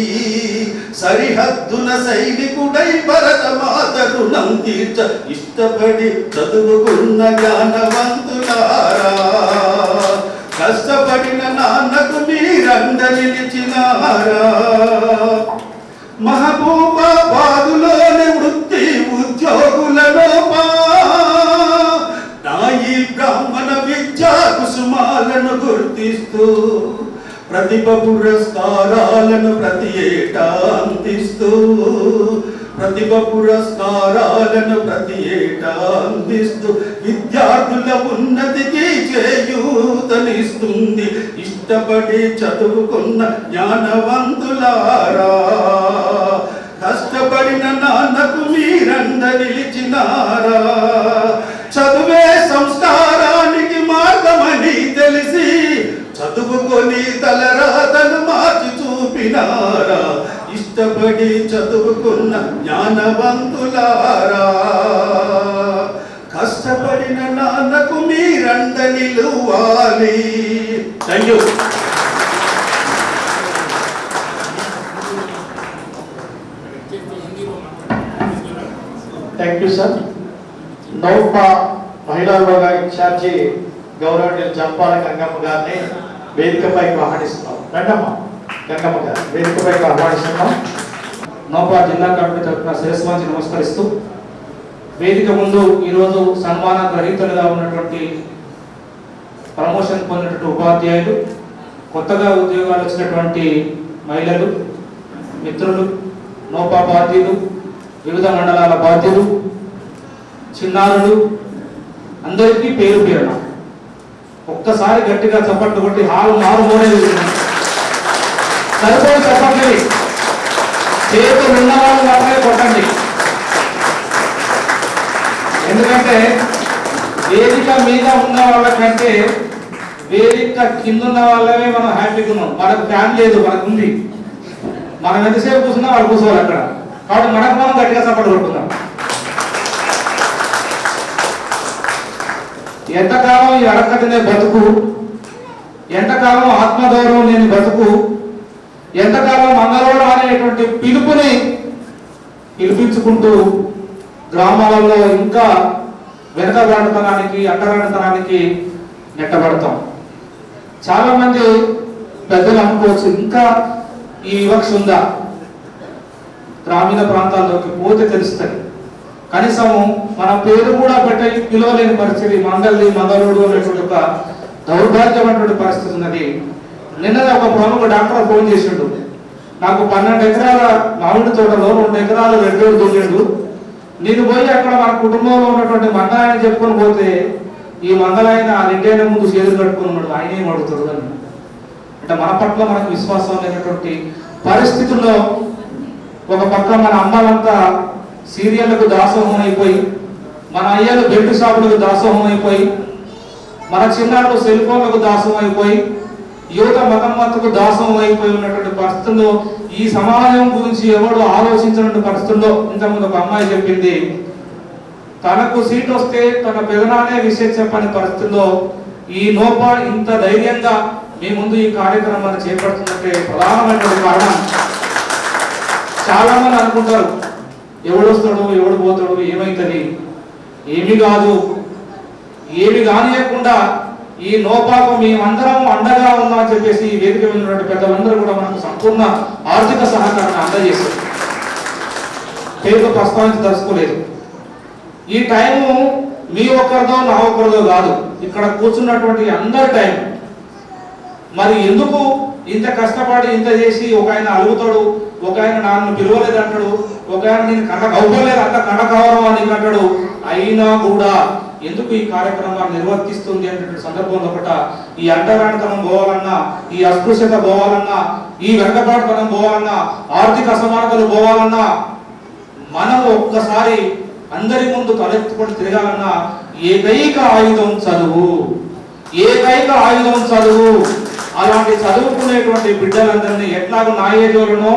సరిహద్దున సైనికుడై భరత మాత రుణం తీర్చ ఇష్టపడి చదువుకున్న జ్ఞానవంతులారా కష్టపడిన నాన్నకు మీరంద నిలిచినారా మహబూబాబాదులోని వృత్తి ఉద్యోగుల లోపా నాయి బ్రాహ్మణ విద్యా కుసుమాలను గుర్తిస్తూ ప్రతిభ పురస్కారాలను ప్రతి ఏటా అందిస్తూ ప్రతిభ పురస్కారాలను ప్రతి ఏటా అందిస్తూ విద్యార్థుల ఉన్నతికి చేయూతనిస్తుంది ఇష్టపడి చదువుకున్న జ్ఞానవంతులారా కష్టపడిన నాన్నకు మీరంద నిలిచినారా చదువే సంస్కారానికి మార్గమని తెలిసి చదువుకొని తలరాతను మార్చి చూపినారా ఇష్టపడి చదువుకున్న జ్ఞానవంతులారా కష్టపడిన నాన్నకు మీరంద నిలువాలి. Thank you. Thank you sir. NOPA మహిళా విభాగ ఇన్ఛార్జి గౌరవనీయులు జంపాల గంగమ్మ గారిని వేదికపైకి ఆహ్వానిస్తున్నాం. రండమ్మా గంగమ్మ గారు వేదికపైకి ఆహ్వానిస్తున్నాం. నౌపా జిల్లా కమిటీ తరఫున శిరస్వాంచి నమస్కరిస్తూ వేదిక ముందు ఈరోజు సన్మాన గ్రహీతలుగా ఉన్నటువంటి ప్రమోషన్ పొందినటువంటి ఉపాధ్యాయులు, కొత్తగా ఉద్యోగాలు వచ్చినటువంటి మహిళలు, మిత్రులు, నౌపా బాధ్యులు, వివిధ మండలాల బాధ్యులు, చిన్నారులు అందరికీ పేరు పేరున ఒక్కసారి గట్టిగా చప్పట్లు కొట్టి హాలు మారుమోనే సరిపోయి చప్పట్లు చేతులు ఉన్న వాళ్ళు మాత్రమే కొట్టండి. ఎందుకంటే వేదిక మీద ఉన్న వాళ్ళకంటే వేదిక కింద ఉన్న వాళ్ళమే మనం హ్యాపీగా ఉన్నాం. మనకు ఫ్యాన్ లేదు, మనకు ఉంది. మనం ఎంతసేపు కూర్చున్నా వాళ్ళు కూర్చోవాలి అక్కడ. కాబట్టి మనకు మనం గట్టిగా సపోర్ట్ కొట్టుకుందాం. ఎంతకాలం ఈ అడక్కటినే బతుకు, ఎంతకాలం ఆత్మగౌరవం లేని బతుకు, ఎంతకాలం మంగళవారం అనేటువంటి పిలుపుని పిలిపించుకుంటూ గ్రామాలలో ఇంకా వెనకబాటుతనానికి అంటరానితనానికి నెట్టబడతాం. చాలా మంది పెద్దలు అనుకోవచ్చు, ఇంకా ఈ వివక్ష ఉందా? గ్రామీణ ప్రాంతాల్లోకి పోతే తెలుస్తుంది. కనీసం మన పేరు కూడా పెట్టే పిలవలేని పరిస్థితి, మంగళి మంగళుడు అనేటువంటి ఒక దౌర్భాగ్యమైనటువంటి పరిస్థితి ఉన్నది. నిన్ననే ఒక ప్రముఖ డాక్టర్ ఫోన్ చేసిండు, నాకు 12 ఎకరాల మామిడి తోటలో 2 ఎకరాలు రెడ్డోడు దున్నిండు, నేను పోయి అక్కడ మన కుటుంబంలో ఉన్నటువంటి మంగళాయని చెప్పుకొని పోతే ఈ మంగళాయన ఆ రెడ్డైన ముందు చేతులు కట్టుకుని ఉన్నాడు, ఆయన ఏం అడుగుతాడు అని. అంటే మన పట్ల మనకు విశ్వాసం లేనటువంటి పరిస్థితుల్లో ఒక పక్క మన అమ్మాలంతా సీరియళ్లకు దాసోహం అయిపోయి, మన అయ్యలు బెల్ట్ షాపులకు దాసోహం అయిపోయి, మన చిన్నారులు సెల్ ఫోన్లకు దాసోహం అయిపోయి, యువత మతమ్మతకు దాసోహం అయిపోయి ఉన్నటువంటి పరిస్థితుల్లో ఈ సమాజం గురించి ఎవరు ఆలోచించినటువంటి పరిస్థితుల్లో ఇంతకుముందు ఒక అమ్మాయి చెప్పింది, తనకు సీట్ వస్తే తన పెదనానే విషయం చెప్పని పరిస్థితుల్లో ఈ నోపా ఇంత ధైర్యంగా మీ ముందు ఈ కార్యక్రమాన్ని చేపడుతున్నట్టే ప్రధానమైనటువంటి కారణం. చాలా మంది అనుకుంటారు, ఎవడు వస్తాడు, ఎవడు పోతాడు, ఏమైతుంది, ఏమి కాదు, ఏమి కానియకుండా ఈ నోపాకు మేమందరం అండగా ఉన్నామని చెప్పేసి ఈ వేదిక మీద ఉన్నటువంటి పెద్దలందరూ కూడా మనకు సంపూర్ణ ఆర్థిక సహకారాన్ని అందజేశారు. పేరుతో ప్రస్తావించదలుచుకోలేదు. ఈ టైము మీ ఒక్కరిదో నా ఒక్కరిదో కాదు, ఇక్కడ కూర్చున్నటువంటి అందరి టైం. మరి ఎందుకు ఇంత కష్టపడి ఇంత చేసి ఒక ఆయన అలుగుతాడు, ఒక ఆయన నన్ను పిలవలేదు అంటాడు, ఒక ఆయన నేను కండ కవ్వలేదు అంత కండ కవరం అని అంటాడు. అయినా కూడా ఎందుకు ఈ కార్యక్రమాన్ని నిర్వర్తిస్తుంది అనేటువంటి సందర్భంలో ఒకట ఈ అంటరానితనం పోవాలన్నా, ఈ అస్పృశ్యత పోవాలన్నా, ఈ వెనకబాటుతనం పోవాలన్నా, ఆర్థిక అసమానతలు పోవాలన్నా, మనం ఒక్కసారి అందరి ముందు తలెత్తుకొని తిరగాలన్నా ఏకైక ఆయుధం చదువు, ఏకైక ఆయుధం చదువు. అలాంటి చదువుకునేటువంటి బిడ్డలందరినీ ఎట్లాగో నా ఏజ్లోనో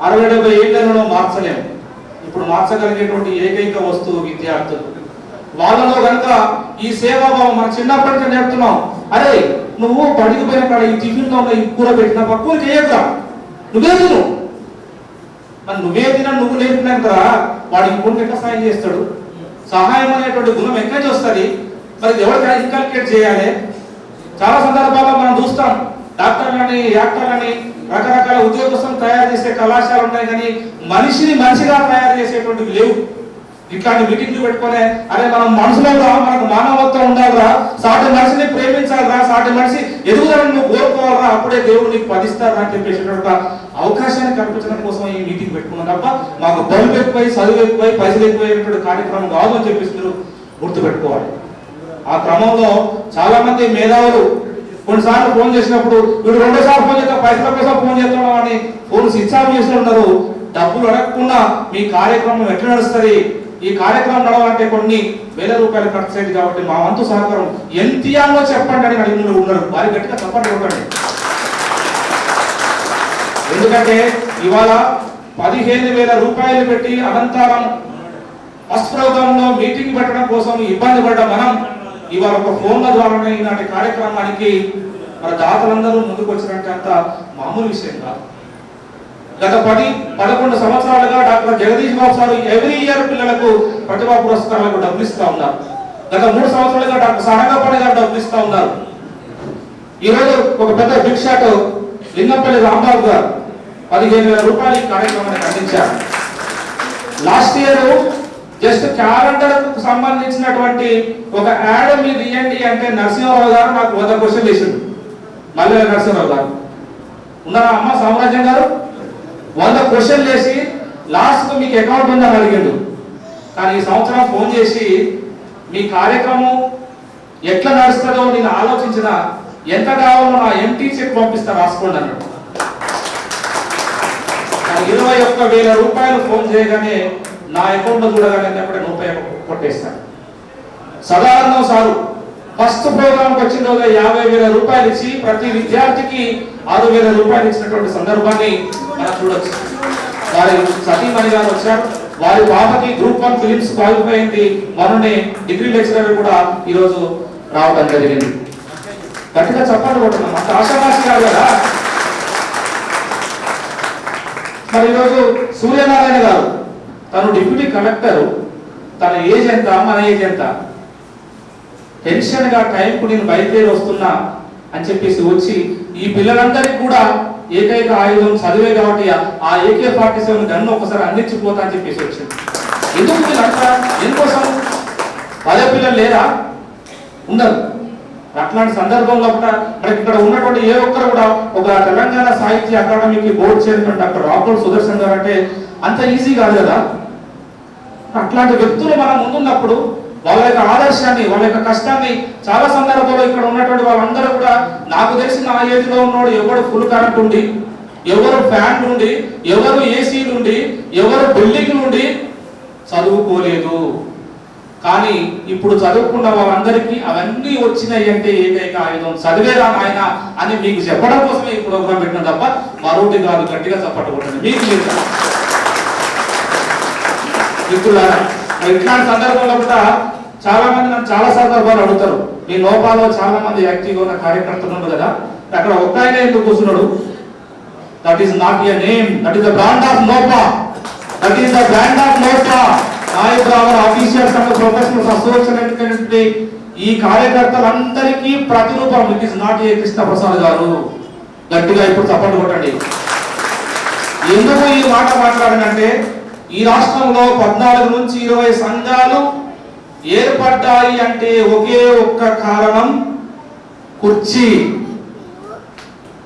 60-70 ఏళ్లలోనో మార్చలేము. ఇప్పుడు మార్చగలిగేటువంటి ఏకైక వస్తువు విద్యార్థులు. వాళ్ళలో కనుక ఈ సేవాభావం మన చిన్నప్పటి నుంచి నేర్పుతున్నాం. అరే నువ్వు పడికి పోయిన కాడ ఈ టిఫిన్లో ఉన్న ఈ కూర పెట్టిన పక్కన చేయొద్దా, నువ్వే తిను. మరి నువ్వే తిన నువ్వు నేర్పినాక వాడు ఇంకొంటే ఎట్లా సహాయం చేస్తాడు? సహాయం అనేటువంటి గుణం ఎక్కడి నుంచి వస్తుంది? మరి ఎవరికి ఇన్కల్కేట్ చేయాలి? చాలా సందర్భాల్లో మనం చూస్తాం, డాక్టర్లని, యాక్టర్లని, రకరకాల ఉద్యోగస్తులను తయారు చేసే కళాశాలలు ఉన్నాయి, కానీ మనిషిని మనిషిగా తయారు చేసేటువంటివి లేవు. ఇట్లాంటి మీటింగ్లు పెట్టుకునే అరే మనం మనుషులంగా మనకు మానవత్వం ఉండాలిరా, సాటి మనిషిని ప్రేమించాలిరా, సాటి మనిషి ఎదుగుదలను నువ్వు కోరుకోవాలరా, అప్పుడే దేవుడు నీకు పదిస్తారా అని చెప్పేసేటువంటి అవకాశాన్ని కల్పించడం కోసం ఈ మీటింగ్ పెట్టుకున్నాం తప్ప మాకు బలుపు ఎక్కువై, చదువు ఎక్కువై, పైసలు ఎక్కువైనటువంటి కార్యక్రమం కాదు అని చెప్పేసి మీరు గుర్తుపెట్టుకోవాలి. ఆ క్రమంలో చాలా మంది మేధావులు కొన్నిసార్లు ఫోన్ చేసినప్పుడు వీడు 2 సార్లు ఫోన్ చేస్తా, పైసల కోసం ఫోన్ చేస్తున్నాం అని ఫోన్ స్విచ్ ఆఫ్ చేస్తూ ఉన్నారు. డబ్బులు అడగకుండా మీ కార్యక్రమం ఎట్లా నడుస్తుంది? ఈ కార్యక్రమం నడవాలంటే కొన్ని వేల రూపాయలు ఖర్చు అయింది కాబట్టి మా వంతు సహకారం ఎంత ఇయ్యాలో చెప్పండి అని అడిగిన ఉన్నారు. వారి గట్టిగా చెప్పండి కొట్టండి. ఎందుకంటే ఇవాళ 15,000 రూపాయలు పెట్టి అనంతరం ఫస్ట్ ప్రోగ్రాంలో మీటింగ్ పెట్టడం కోసం ఇబ్బంది పడ్డ మనం ఇవాళ ఒక ఫోన్ల ద్వారానే ఇలాంటి కార్యక్రమానికి మన దాతలందరూ ముందుకు వచ్చినట్టు అంత మామూలు విషయం కాదు. గత 10-11 సంవత్సరాలుగా డాక్టర్ జగదీష్ బాబు సార్ ఎవ్రీ ఇయర్ పిల్లలకు ప్రతిభా పురస్కారాలకు డబ్బులు ఇస్తా ఉన్నారు. గత 3 సంవత్సరాలుగా డాక్టర్ సారంగపాణి గారు డబ్బులు ఇస్తా ఉన్నారు. ఈరోజు ఒక పెద్ద బిగ్ షాట్ లింగంపల్లి రాంబాబు గారు 15,000 రూపాయలు ఈ కార్యక్రమానికి అందించారు. లాస్ట్ ఇయర్ జస్ట్ క్యాలెండర్ కు సంబంధించినటువంటి ఒక యాడ్ మీరు ఇవ్వండి అంటే నరసింహారావు గారు నాకు 100 క్వశ్చన్లు వేసిండు. మల్లెల నరసింహారావు గారు ఉన్నారా అమ్మ సామ్రాజ్యం గారు? 100 క్వశ్చన్లు వేసి లాస్ట్ కు మీకు అకౌంట్ ఉందని అడిగిండు. కానీ ఈ సంవత్సరం ఫోన్ చేసి మీ కార్యక్రమం ఎట్లా నడుస్తుందో నేను ఆలోచించిన, ఎంత కావాలో నా ఎంటీ చెక్ పంపిస్తా రాసుకోండి అన్నాడు. 21,000 రూపాయలు ఫోన్ చేయగానే నా అకౌంట్ చూడగానే రూపాయి కొట్టేస్తాను. సదానందం సారు ఫస్ట్ ప్రోగ్రామ్ వచ్చిన రోజు 50,000 రూపాయలు ఇచ్చి ప్రతి విద్యార్థికి 6,000 రూపాయలు ఇచ్చినటువంటి సందర్భాన్ని మనం చూడొచ్చు. వారి సతీమణి గారు వచ్చారు, వారి పాపకి గ్రూప్ 1 ఫిలిమ్స్ క్వాలిఫై అయింది. మననే డిగ్రీ లెక్చరర్ కూడా ఈరోజు రావడం జరిగింది. గట్టిగా చెప్పాలి కొట్టున్నాం, అంత ఆశావాసి కాదు కదా. మరి ఈరోజు సూర్యనారాయణ గారు తను డిప్యూటీ కలెక్టర్, తన ఏజ్ ఎంత, మన ఏజ్ ఎంత, టెన్షన్ గా టైంకు నేను బయలుదేరి వస్తున్నా అని చెప్పేసి వచ్చి ఈ పిల్లలందరికీ కూడా ఏకైక ఆయుధం చదివే కాబట్టి ఆ AK-47 గన్ను ఒకసారి అందించిపోతా అని చెప్పేసి వచ్చింది. ఎందుకు వీళ్ళంతా ఎందుకోసం? అదే పిల్లలు లేరా? ఉండరు. అట్లాంటి సందర్భంలో కూడా మనకి ఇక్కడ ఉన్నటువంటి ఏ ఒక్కరు కూడా ఒక తెలంగాణ సాహిత్య అకాడమీకి బోర్డు చైర్మన్ డాక్టర్ రాఘోడ్ సుదర్శన్ గారు అంటే అంత ఈజీ కాదు కదా. అట్లాంటి వ్యక్తులు మనం ముందున్నప్పుడు వాళ్ళ యొక్క ఆదర్శాన్ని, వాళ్ళ యొక్క కష్టాన్ని చాలా సందర్భాల్లో ఇక్కడ ఉన్నటువంటి వాళ్ళందరూ కూడా నాకు తెలిసిన ఆ ఏజ్ లో ఉన్నవాడు ఎవరు ఫుల్ కరెంట్ ఉండి, ఎవరు ఫ్యాన్ నుండి, ఎవరు ఏసీ నుండి, ఎవరు బిల్డింగ్ నుండి చదువుకోలేదు. కానీ ఇప్పుడు చదువుకున్న వాళ్ళందరికీ అవన్నీ వచ్చినాయి అంటే ఏకైక ఆయుధం చదివేరా ఆయన అని మీకు చెప్పడం కోసమే ఈ ప్రోగ్రాం పెట్టిన తప్ప మరొకటి కాదు. గట్టిగా చప్పట్టుకుంటుంది మీకు లేదు. మిత్రులారా, ఇట్లాంటి సందర్భంలో కూడా చాలా మంది నన్ను చాలా సందర్భాలు అడుగుతారు, మీ లోపాలో చాలా మంది యాక్టివ్గా ఉన్న కార్యకర్తలు ఉన్నారు కదా, అక్కడ ఒక్క ఆయన ఎందుకు కూర్చున్నాడు? That is not a name, that is the brand of NOPA, that is the brand of NOPA. I, our officials and the professionals association ఈ కార్యకర్తలందరికీ ప్రతిరూపం. It is not a Krishnaprasad గారు. గట్టిగా ఇప్పుడు చప్పట్లు కొట్టండి. ఎందుకు ఈ మాట మాట్లాడినంటే ఈ రాష్ట్రంలో 14 నుంచి 20 సంఘాలు ఏర్పడ్డాయి అంటే ఒకే ఒక్క కారణం కుర్చీ.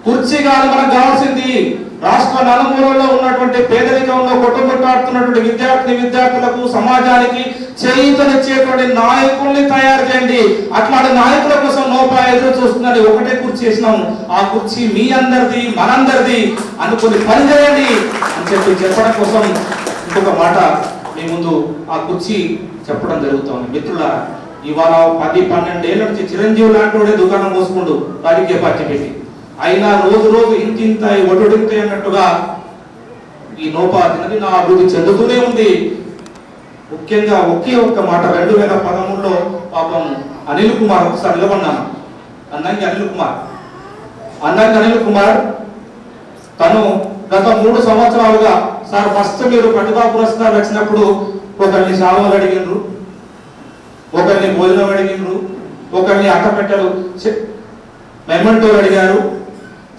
కుర్చీ కాదు మనకు కావాల్సింది. రాష్ట్ర నలుమూలలో ఉన్నటువంటి పేదరికంలో కొట్టుకొట్టాడుతున్నటువంటి విద్యార్థులకు సమాజానికి చేయూతనిచ్చేటువంటి నాయకుల్ని తయారు చేయండి. అట్లాంటి నాయకుల కోసం నోపా ఎదురు చూస్తుందని ఒకటే కుర్చీ చేసినాము. ఆ కుర్చీ మీ అందరిది మనందరిది అనుకుని పనిచేయండి అని చెప్పడం కోసం ఇంకొక మాట మీ ముందు ఆ కుర్చీ చెప్పడం జరుగుతుంది. మిత్రులారా, ఇవాళ 10-12 ఏళ్ల నుంచి చిరంజీవి లాంటి దుకాణం మోసుకుంటూ రాజకీయ పార్టీ పెట్టి అయినా రోజు ఇంతింత ఒడ్డింత అన్నట్టుగా ఈ నోపా దినది నా అభివృద్ధి చెందుతూనే ఉంది. ముఖ్యంగా ఒకే ఒక్క మాట, 2013లో పాపం అనిల్ కుమార్ ఒకసారి నిలబడినాను. అన్నంగి అనిల్ కుమార్ తను గత 3 సంవత్సరాలుగా సార్ ఫస్ట్ మీరు ప్రతిభా పురస్కారాలు వచ్చినప్పుడు ఒకరిని శాలువాలు అడిగినరు, ఒకరిని భోజనం అడిగినరు, ఒకరిని అట్టపెట్టెలు మెమెంటోలు అడిగారు.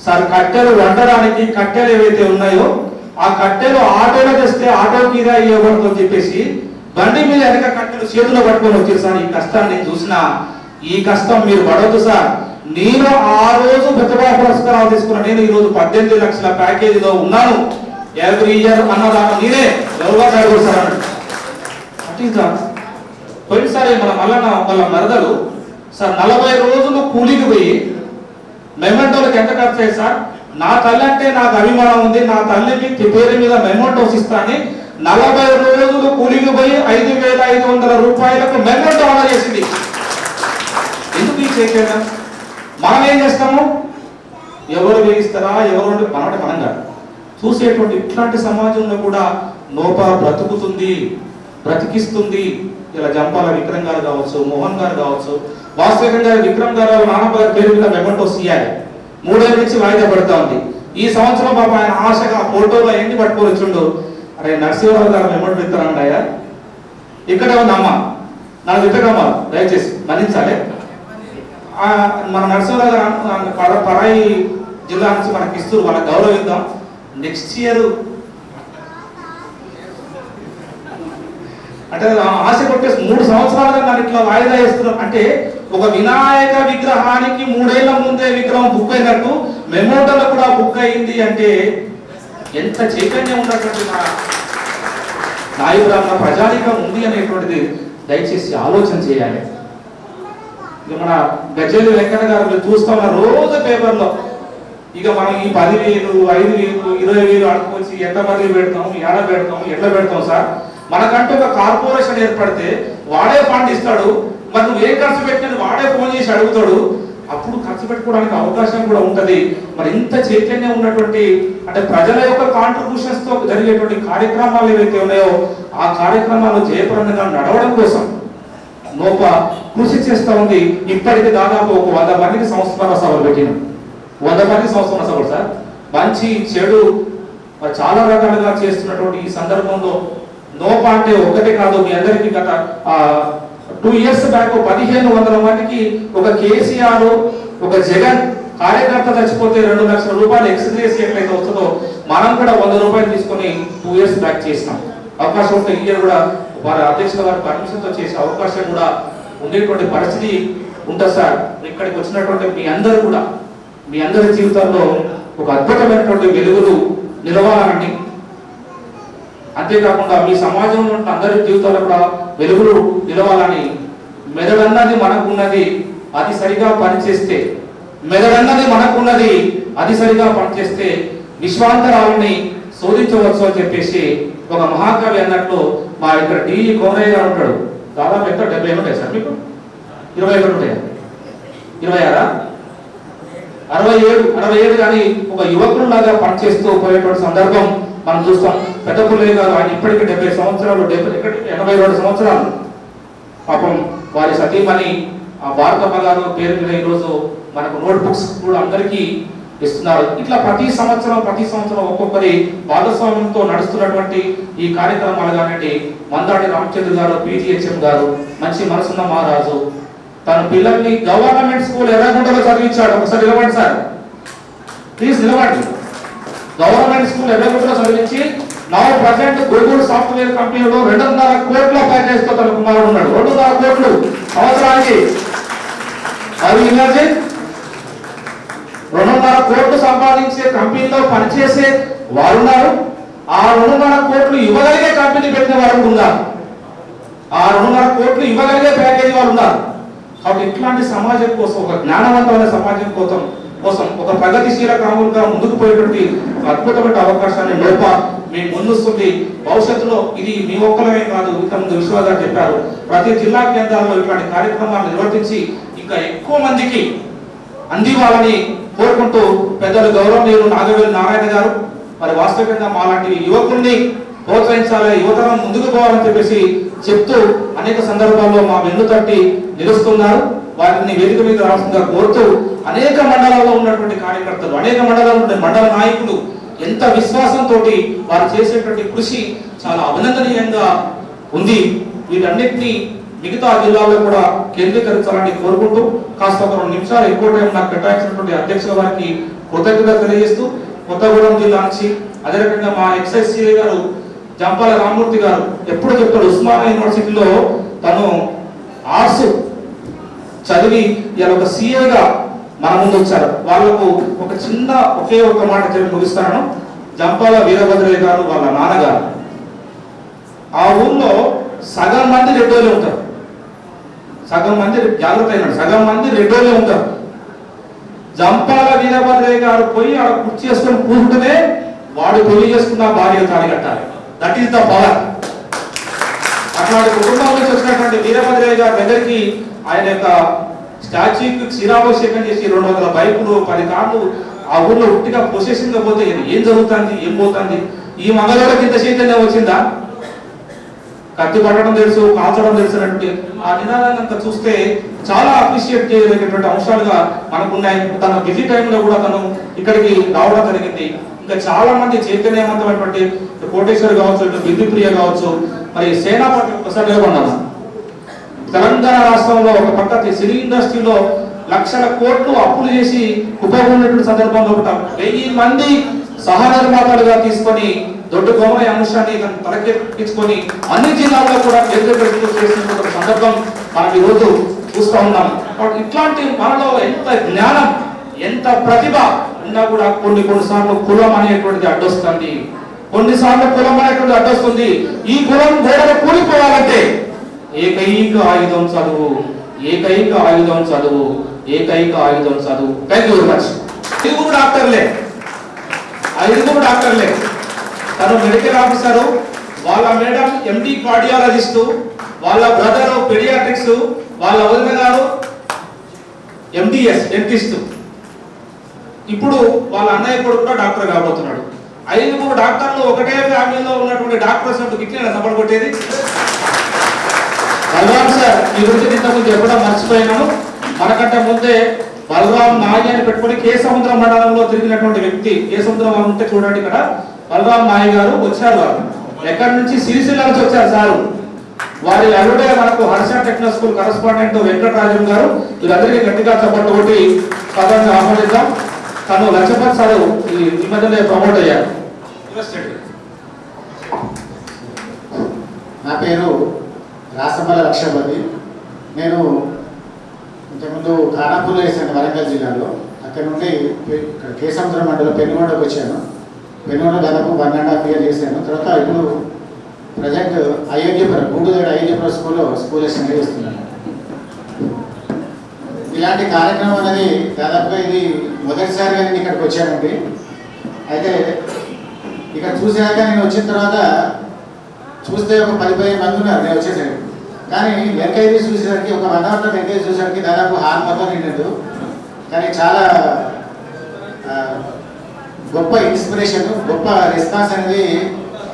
సార్ కట్టెలు వండడానికి కట్టెలు ఏవైతే ఉన్నాయో ఆ కట్టెలు ఆటోలో తెస్తే ఆటో కిరా ఇవ్వబడుతుందని చెప్పేసి బండి మీద వెనక కట్టెలు చేతిలో పట్టుకొని వచ్చారు. సార్ ఈ కష్టాన్ని నేను చూసినా ఈ కష్టం మీరు పడవద్దు సార్. నేను ఆ రోజు ప్రతిభా పురస్కారాలు తీసుకున్నా. నేను ఈ రోజు 18 లక్షల ప్యాకేజీలో ఉన్నాను. ఎవ్రీ ఇయర్ అన్నదానం నేనే ఎవరుగా అడుగు సార్ అన్నాడు. పోయినసారి మన వాళ్ళ మరదలు సార్ 40 రోజులు కూలికి పోయి మెమెంటోలకు ఎంత ఖర్చు అయ్యి సార్, నా తల్లి అంటే నాకు అభిమానం ఉంది, నా తల్లికి పేరు మీద మెమెంటోస్ ఇస్తానని 40 రోజులు కూలికి పోయి 5,500 రూపాయలకు మెమెంటో ఆర్డర్ చేసింది. ఎందుకు ఈ చేయడం? మనం ఏం చేస్తాము? ఎవరు వేయిస్తారా ఎవరు మనం కాదు చూసేటువంటి ఇట్లాంటి సమాజంలో కూడా నోపా బ్రతుకుతుంది, బ్రతికిస్తుంది. ఇలా జంపాల విక్రమ్ గారు కావచ్చు, మోహన్ గారు కావచ్చు, వాస్తవికంగా విక్రమ్ గారు నాన్నప్ప గారి పేరు మీద మెమెంటోస్ ఇయ్యాలి. 3 ఏళ్ళ నుంచి వాయిదా పడుతూ ఉంది. ఈ సంవత్సరం పాప ఆయన ఆశగా ఫోటోలో ఏంటి పట్టుకొని వచ్చిండు. అరే నరసింహరావు గారు మెమెంటో ఇస్తారంటాయా? ఇక్కడే ఉంది అమ్మ, నాకు ఇద్దరమ్మ దయచేసి మన్నించాలి. మన నరసింహరావు గారు పరాయి జిల్లా నుంచి మనకి ఇస్తూ వాళ్ళకి గౌరవిద్దాం. నెక్స్ట్ ఇయర్ అంటే ఆశ కొట్టేసి 3 సంవత్సరాలుగా నన్ను ఇట్లా వాయిదా వేస్తున్నాం అంటే ఒక వినాయక విగ్రహానికి 3 ఏళ్ల ముందే విగ్రహం బుక్ అయినట్టు మెమోటోలో కూడా బుక్ అయింది అంటే ఎంత చైతన్యం ఉన్నటువంటి నాయకురాల ప్రజానికం ఉంది అనేటువంటిది దయచేసి ఆలోచన చేయాలి. ఇక మన గజ్జెల్లి వెంకన్న గారు మీరు చూస్తా ఉన్న రోజు పేపర్లో ఇక మనం ఈ 10,000, 5,000, 20,000 అడుకోవచ్చు ఎంతమంది పెడతాం, ఏడ పెడతాం, ఎట్లా పెడతాం సార్? మనకంటూ ఒక కార్పొరేషన్ ఏర్పడితే వాడే ఫండ్ ఇస్తాడు. మరి నువ్వు ఏ ఖర్చు పెట్టినది వాడే ఫోన్ చేసి అడుగుతాడు. అప్పుడు ఖర్చు పెట్టుకోవడానికి అవకాశం కూడా ఉంటది. మరి ఇంత చైతన్యం ఉన్నటువంటి అంటే ప్రజల యొక్క కాంట్రిబ్యూషన్స్ తో జరిగేటువంటి కార్యక్రమాలు ఏవైతే ఉన్నాయో ఆ కార్యక్రమాలు జయప్రదంగా నడవడం కోసం నోపా కృషి చేస్తూ ఉంది. ఇప్పటికి దాదాపు ఒక 100 మందికి సంస్మరణ సభలు పెట్టినాం. 100 మంది సంస్మరణ సభలు సార్. మంచి చెడు మరి చాలా రకాలుగా చేస్తున్నటువంటి ఈ సందర్భంలో నోపా అంటే ఒకటే కాదు, మీ అందరికీ గత 2 ఇయర్స్ బ్యాక్ 1,500 మందికి ఒక కేసీఆర్ ఒక జగన్ కార్యకర్త చచ్చిపోతే 2 లక్షల రూపాయలు ఎక్స్గ్రేస్ ఎట్లయితే వస్తుందో మనం కూడా 100 రూపాయలు తీసుకొని 2 ఇయర్స్ బ్యాక్ చేసినాం. అవకాశం ఉంటే ఈ ఇయర్ కూడా వారి అధ్యక్షుల వారి పర్మిషన్తో చేసే అవకాశం కూడా ఉండేటువంటి పరిస్థితి ఉంటుంది సార్. ఇక్కడికి వచ్చినటువంటి మీ అందరూ కూడా మీ అందరి జీవితాల్లో ఒక అద్భుతమైనటువంటి వెలుగులు నిలవాలని, అంతేకాకుండా మీ సమాజంలో అందరి జీవితాల్లో కూడా వెలుగులు నిలవాలని, మెదడన్నది మనకున్నది అది సరిగా పనిచేస్తే, మెదడన్నది మనకున్నది అది సరిగా పనిచేస్తే విశ్వాంతరాలని శోధించవచ్చు అని చెప్పేసి ఒక మహాకవి అన్నట్లు మా ఇక్కడ డి కోనయ్య గారు ఉంటాడు. దాదాపు ఎంత 70 ఉంటాయి సార్ మీకు? 21 ఉంటాయా? 26, 67 కానీ ఒక యువకుల్లాగా పనిచేస్తూ పోయేటువంటి సందర్భం మనం చూస్తాం. పెద్ద పుల్లయ్య గారు ఆయన ఇప్పటికీ 70 సంవత్సరాలు, 82 సంవత్సరాలు. పాపం వారి సతీమణి భారతమ్మ గారు పేరు మీద ఈరోజు మనకు నోట్ బుక్స్ కూడా అందరికీ ఇస్తున్నారు. ఇట్లా ప్రతి సంవత్సరం ఒక్కొక్కరి భాగస్వామ్యంతో నడుస్తున్నటువంటి ఈ కార్యక్రమాలు కానివ్వండి, మందాడి రామచంద్ర గారు, PGHM గారు, మంచి మనసున్న మహారాజు, తన పిల్లల్ని గవర్నమెంట్ స్కూల్ ఎర్రగుంటలో చదివించాడు. ఒకసారి నిలబడి సార్, ప్లీజ్ నిలబడి. గవర్నమెంట్ స్కూల్ ఎర్రగుంటలో చదివించి నా ప్రజెంట్ గూగుల్ సాఫ్ట్వేర్ కంపెనీలో 2.5 కోట్ల ప్యాకేజ్ తో తన కుమారుడు ఉన్నాడు. 2.5 కోట్లు సంవత్సరానికి. అది ఇమాజిన్, 2.5 కోట్లు సంపాదించే కంపెనీలో పనిచేసే వారున్నారు. ఆ 2.5 కోట్లు ఇవ్వగలిగే కంపెనీ పెట్టిన వారు ఉన్నారు. ఆ 2.5 కోట్లు ఇవ్వగలిగే ప్యాకేజీ వాళ్ళు ఉన్నారు. కాబట్టి ఇట్లాంటి సమాజం కోసం, ఒక జ్ఞానవంతమైన సమాజం కోసం ఒక ప్రగతిశీల కాములుగా ముందుకు పోయేటువంటి అద్భుతమైన అవకాశాన్ని లోప మీ ముందుస్తుంది. భవిష్యత్తులో ఇది మీ ఒక్కలమే కాదు, ఇంతకుముందు విశ్వ గారు చెప్పారు, ప్రతి జిల్లా కేంద్రాల్లో ఇట్లాంటి కార్యక్రమాలు నిర్వర్తించి ఇంకా ఎక్కువ మందికి అందివ్వాలని కోరుకుంటూ పెద్దలు గౌరవనీయులు నాగవేలు నారాయణ గారు మరి వాస్తవికంగా మాలాంటి యువకుల్ని ప్రోత్సహించాలి, యువతరం ముందుకు పోవాలని చెప్పేసి చెప్తూ అనేక సందర్భాల్లో మా వెన్ను తట్టి నిలుస్తున్నారు. వారిని వేదిక మీద రావాల్సిందిగా కోరుతూ అనేక మండలాల్లో ఉన్నటువంటి కార్యకర్తలు, అనేక మండలాల్లో ఉన్నటువంటి మండల నాయకులు ఎంత విశ్వాసంతో వారు చేసేటువంటి కృషి చాలా అభినందనీయంగా ఉంది. వీటన్నిటినీ మిగతా జిల్లాల్లో కూడా కేంద్రీకరించాలని కోరుకుంటూ కాస్త ఒక 2 నిమిషాలు ఎక్కువ టైం నాకు కేటాయించినటువంటి అధ్యక్షుల వారికి కృతజ్ఞత తెలియజేస్తూ, కొత్తగూడెం జిల్లా నుంచి అదే రకంగా మా ఎక్సైజ్ సిఐ గారు జంపాల రామమూర్తి గారు ఎప్పుడు చెప్తాడు, ఉస్మానియా యూనివర్సిటీలో తను ఆర్ట్స్ చదివి ఇలా ఒక సిఐగా మన ముందు వచ్చారు. వాళ్లకు ఒక చిన్న ఒకే ఒక మాట చెప్పి ముగిస్తాను. జంపాల వీరభద్రయ్య గారు వాళ్ళ నాన్నగారు ఆ ఊర్లో సగం మంది రెడ్డోళ్ళే ఉంటారు. సగం మంది జాగ్రత్త అయినాడు, సగం మంది రెడ్డోళ్ళే ఉంటారు. జంపాల వీరభద్రయ్య గారు పోయి ఆడ కుర్చీ చేసుకొని కూర్చుంటేనే వాడు పెళ్లి చేసుకున్న భార్య తాళి కట్టాలి. That is the power. అట్లాంటి కుటుంబం నుంచి వచ్చినటువంటి వీరభద్రయ్య గారి దగ్గరికి ఆయన యొక్క స్టాచ్యూకి క్షీరాభిషేకం చేసి 200 బైకులు 10 కార్లు ఆ ఊర్లో ఉట్టిగా పొసెషన్ గా పోతే ఏం జరుగుతుంది, ఏం పోతుంది? ఈ మంగళవారికి ఇంత చైతన్యం వచ్చిందా? కత్తి పట్టడం తెలుసు, కాల్చడం తెలిసినటువంటి ఆ నినాదాన్ని అంతా చూస్తే చాలా అప్రిషియేట్ చేయగలిగేటువంటి అంశాలుగా మనకున్నాయి. తన బిజీ టైంలో కూడా తను ఇక్కడికి రావడం జరిగింది. ఇంకా చాలా మంది చైతన్యవంతమైనటువంటి కోటేశ్వర్ కావచ్చు, ఇటు బిందుప్రియ కావచ్చు, మరి సేనాపతి ఒకసారి నిలబడ్డాను. తెలంగాణ రాష్ట్రంలో ఒక పక్క సినీ ఇండస్ట్రీలో లక్షల కోట్లు అప్పులు చేసి కుప్పకున్నటువంటి సందర్భంలో 1000 మంది సహనిర్మాతలుగా తీసుకొని దొడ్డు గోమయ అంశాన్ని తలకెక్కించుకొని అన్ని జిల్లాల్లో కూడా కేంద్రీకరిస్తూ చేసినటువంటి సందర్భం మనం ఈరోజు చూస్తూ ఉన్నాం. కాబట్టి ఇట్లాంటి మనలో ఎంత జ్ఞానం, ఎంత ప్రతిభ ఉన్నా కూడా కొన్నిసార్లు కులం అనేటువంటిది అడ్డొస్తుంది. కొన్నిసార్లు కులం అనేటువంటిది అడ్డొస్తుంది. ఈ కులం గోడలు కూలిపోవాలంటే ఏకైక ఆయుధం చదువు, ఏకైక ఆయుధం చదువు, ఏకైక ఆయుధం చదువు. Thank you very much. 5 డాక్టర్లే, 5 డాక్టర్లే. తను మెడికల్ ఆఫీసరు, వాళ్ళ మేడం ఎండి కార్డియాలజిస్టు, వాళ్ళ బ్రదర్ పెడియాట్రిక్స్, వాళ్ళ వదిన గారు ఎండిఎస్ డెంటిస్ట్. ఇప్పుడు వాళ్ళ అన్నయ్య కొడుకు కూడా డాక్టర్ కాబోతున్నాడు. 5 డాక్టర్లు ఒకటే ఫ్యామిలీలో ఉన్నటువంటి డాక్టర్స్ ఇట్లా సపోర్ట్ కొట్టేది. బలరాం సార్ ఈ గురించి ఇంతకుముందు చెప్పడం మర్చిపోయినాను. మనకంటే ముందే బలరాం నాయ్ అని పెట్టుకుని కేసముద్రం మండలంలో తిరిగినటువంటి వ్యక్తి. కేసముద్రం ఉంటే చూడండి, ఇక్కడ బలరాం నాయ్ గారు వచ్చారు. వారు ఎక్కడి నుంచి? సిరిసిల్ల నుంచి వచ్చారు సారు. వారి అల్లుడే మనకు Harsha techno school correspondent Venkatarajam గారు. వీరందరికీ గట్టిగా సపోర్ట్ ఒకటి సాధారణ ఆహ్వానిద్దాం. తను లక్ష్మణ్ సారు ఈ మధ్యనే ప్రమోట్ అయ్యారు. నా పేరు రాసమల లక్ష్మణి. నేను ఇంతకుముందు ఖానాపూర్లో వేసాను, వరంగల్ జిల్లాలో. అక్కడ నుండి ఇక్కడ కేసముద్రం మండలం పెనుగొండకు వచ్చాను. పెనుగొండ దాదాపు 1.5 years చేశాను. తర్వాత ఇప్పుడు present Ayodhyapuram Gudur Ayodhyapuram school assistant చేస్తున్నాను. ఇలాంటి కార్యక్రమం అనేది దాదాపుగా ఇది మొదటిసారిగా నేను ఇక్కడికి వచ్చానండి. అయితే ఇక్కడ చూసాక నేను వచ్చిన తర్వాత చూస్తే ఒక 10-15 మంది ఉన్నారు నేను వచ్చేసరికి. కానీ వెంకయ్య చూసేసరికి ఒక 1 hour వెంకయ్య చూసేసరికి దాదాపు హాల్ మొత్తం నిండదు. కానీ చాలా గొప్ప ఇన్స్పిరేషన్, గొప్ప రెస్పాన్స్ అనేది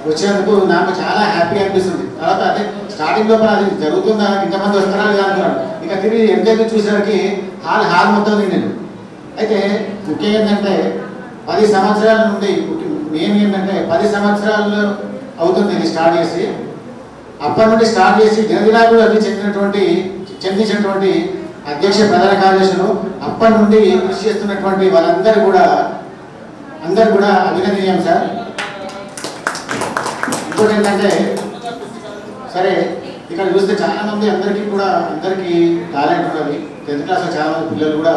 వచ్చినందుకు నాకు చాలా హ్యాపీ అనిపిస్తుంది. తర్వాత అదే స్టార్టింగ్ లోపల అది జరుగుతుందా, ఇంతమంది వస్తారా లేదా అనుకున్నాను. ఇక తిరిగి వెంకయ్య చూసేసరికి హాల్ మొత్తం నిండదు. అయితే ముఖ్యంగా ఏంటంటే 10 సంవత్సరాల నుండి మెయిన్ ఏంటంటే 10 సంవత్సరాలు అవుతుంది ఇది స్టార్ట్ చేసి. అప్పటి నుండి స్టార్ట్ చేసి దినదినాభివృద్ధి చెందించినటువంటి అధ్యక్ష ప్రధాన కార్యదర్శులు అప్పటి నుండి కృషి చేస్తున్నటువంటి వాళ్ళందరూ కూడా అభినందనీయం సార్. ఇంకోటి ఏంటంటే సరే ఇక్కడ చూస్తే చాలా మంది అందరికీ టాలెంట్ ఉన్నది. 10th క్లాస్లో చాలా మంది పిల్లలు కూడా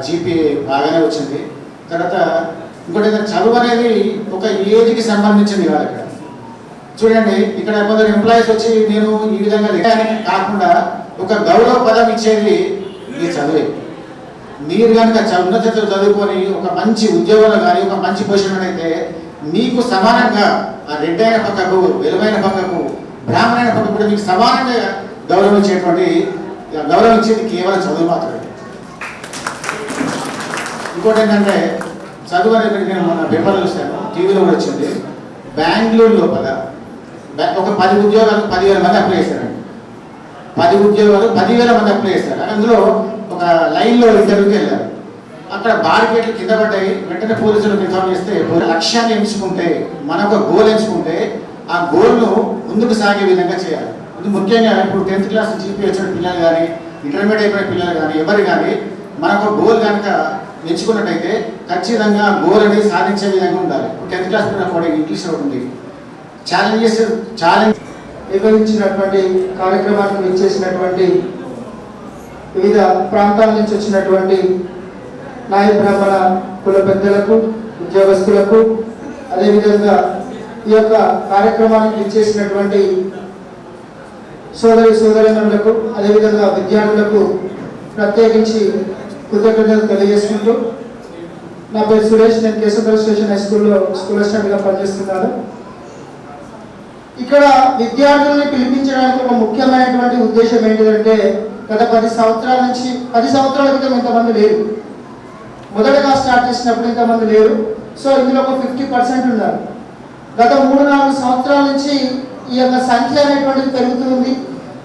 జీపీఏ బాగానే వచ్చింది. తర్వాత ఇంకోటి ఏంటంటే చదువు అనేది ఒక ఏజ్కి సంబంధించింది కాదు. ఇక్కడ చూడండి, ఇక్కడ కొందరు ఎంప్లాయీస్ వచ్చి నేను ఈ విధంగా కాకుండా ఒక గౌరవ పదం ఇచ్చేది మీ చదువే. మీరు కనుక ఉన్నత చదువుకొని ఒక మంచి ఉద్యోగంలో కానీ ఒక మంచి పొజిషన్ అయితే మీకు సమానంగా ఆ రెడ్డైన పక్కకు, వెలువైన పక్కకు, బ్రాహ్మణైన పక్కకు కూడా మీకు సమానంగా గౌరవం ఇచ్చేది కేవలం చదువు మాత్రమే. ఇంకోటి ఏంటంటే చదువు అనేది నేను మొన్న పేపర్లో చూస్తాను, టీవీలో కూడా వచ్చింది. బెంగళూరు లోపల ఒక 10 ఉద్యోగాలు 10,000 మంది అప్లై చేశారండి. 10 ఉద్యోగాలు 10,000 మంది అప్లై చేస్తారు. అందులో ఒక లైన్లో ఇంటర్వ్యూకి వెళ్ళారు. అక్కడ బార్గేట్లు కింద పడ్డాయి. వెంటనే పోలీసులకు ఇన్ఫార్మ్ చేస్తే లక్ష్యాన్ని ఎంచుకుంటే, మన ఒక గోల్ ఎంచుకుంటే ఆ గోల్ను ముందుకు సాగే విధంగా చేయాలి. ఇది ముఖ్యంగా ఇప్పుడు 10th క్లాస్ జీపీ వచ్చిన పిల్లలు కానీ, ఇంటర్మీడియట్ అయిపోయిన పిల్లలు కానీ, ఎవరు కానీ మనకు గోల్ కనుక ఎంచుకున్నట్టయితే ఖచ్చితంగా గోల్ అనేది సాధించే విధంగా ఉండాలి. ఇప్పుడు 10th క్లాస్ కూడా ఇంగ్లీష్ ఉంది. ఛాలెంజ్ నిర్వహించినటువంటి కార్యక్రమానికి విచ్చేసినటువంటి వివిధ ప్రాంతాల నుంచి వచ్చినటువంటి నాయ బ్రాహ్మణ కుల పెద్దలకు, ఉద్యోగస్తులకు, అదేవిధంగా ఈ యొక్క కార్యక్రమానికి విచ్చేసినటువంటి సోదరీమణులకు, అదేవిధంగా విద్యార్థులకు ప్రత్యేకించి కృతజ్ఞతలు తెలియజేసుకుంటూ, నా పేరు సురేష్, నేను కేశవపురం స్టేషన్ హై స్కూల్లో స్కూల్ అసిస్టెంట్గా పనిచేస్తున్నాను. ఇక్కడ విద్యార్థుల్ని పిలిపించడానికి ఒక ముఖ్యమైనటువంటి ఉద్దేశం ఏంటిదంటే, గత 10 సంవత్సరాల క్రితం ఇంతమంది లేరు. మొదటగా స్టార్ట్ చేసినప్పుడు ఇంతమంది లేరు. సో ఇందులో ఒక 50% ఉన్నారు. గత 3-4 సంవత్సరాల నుంచి ఈ యొక్క సంఖ్య అనేటువంటిది పెరుగుతుంది.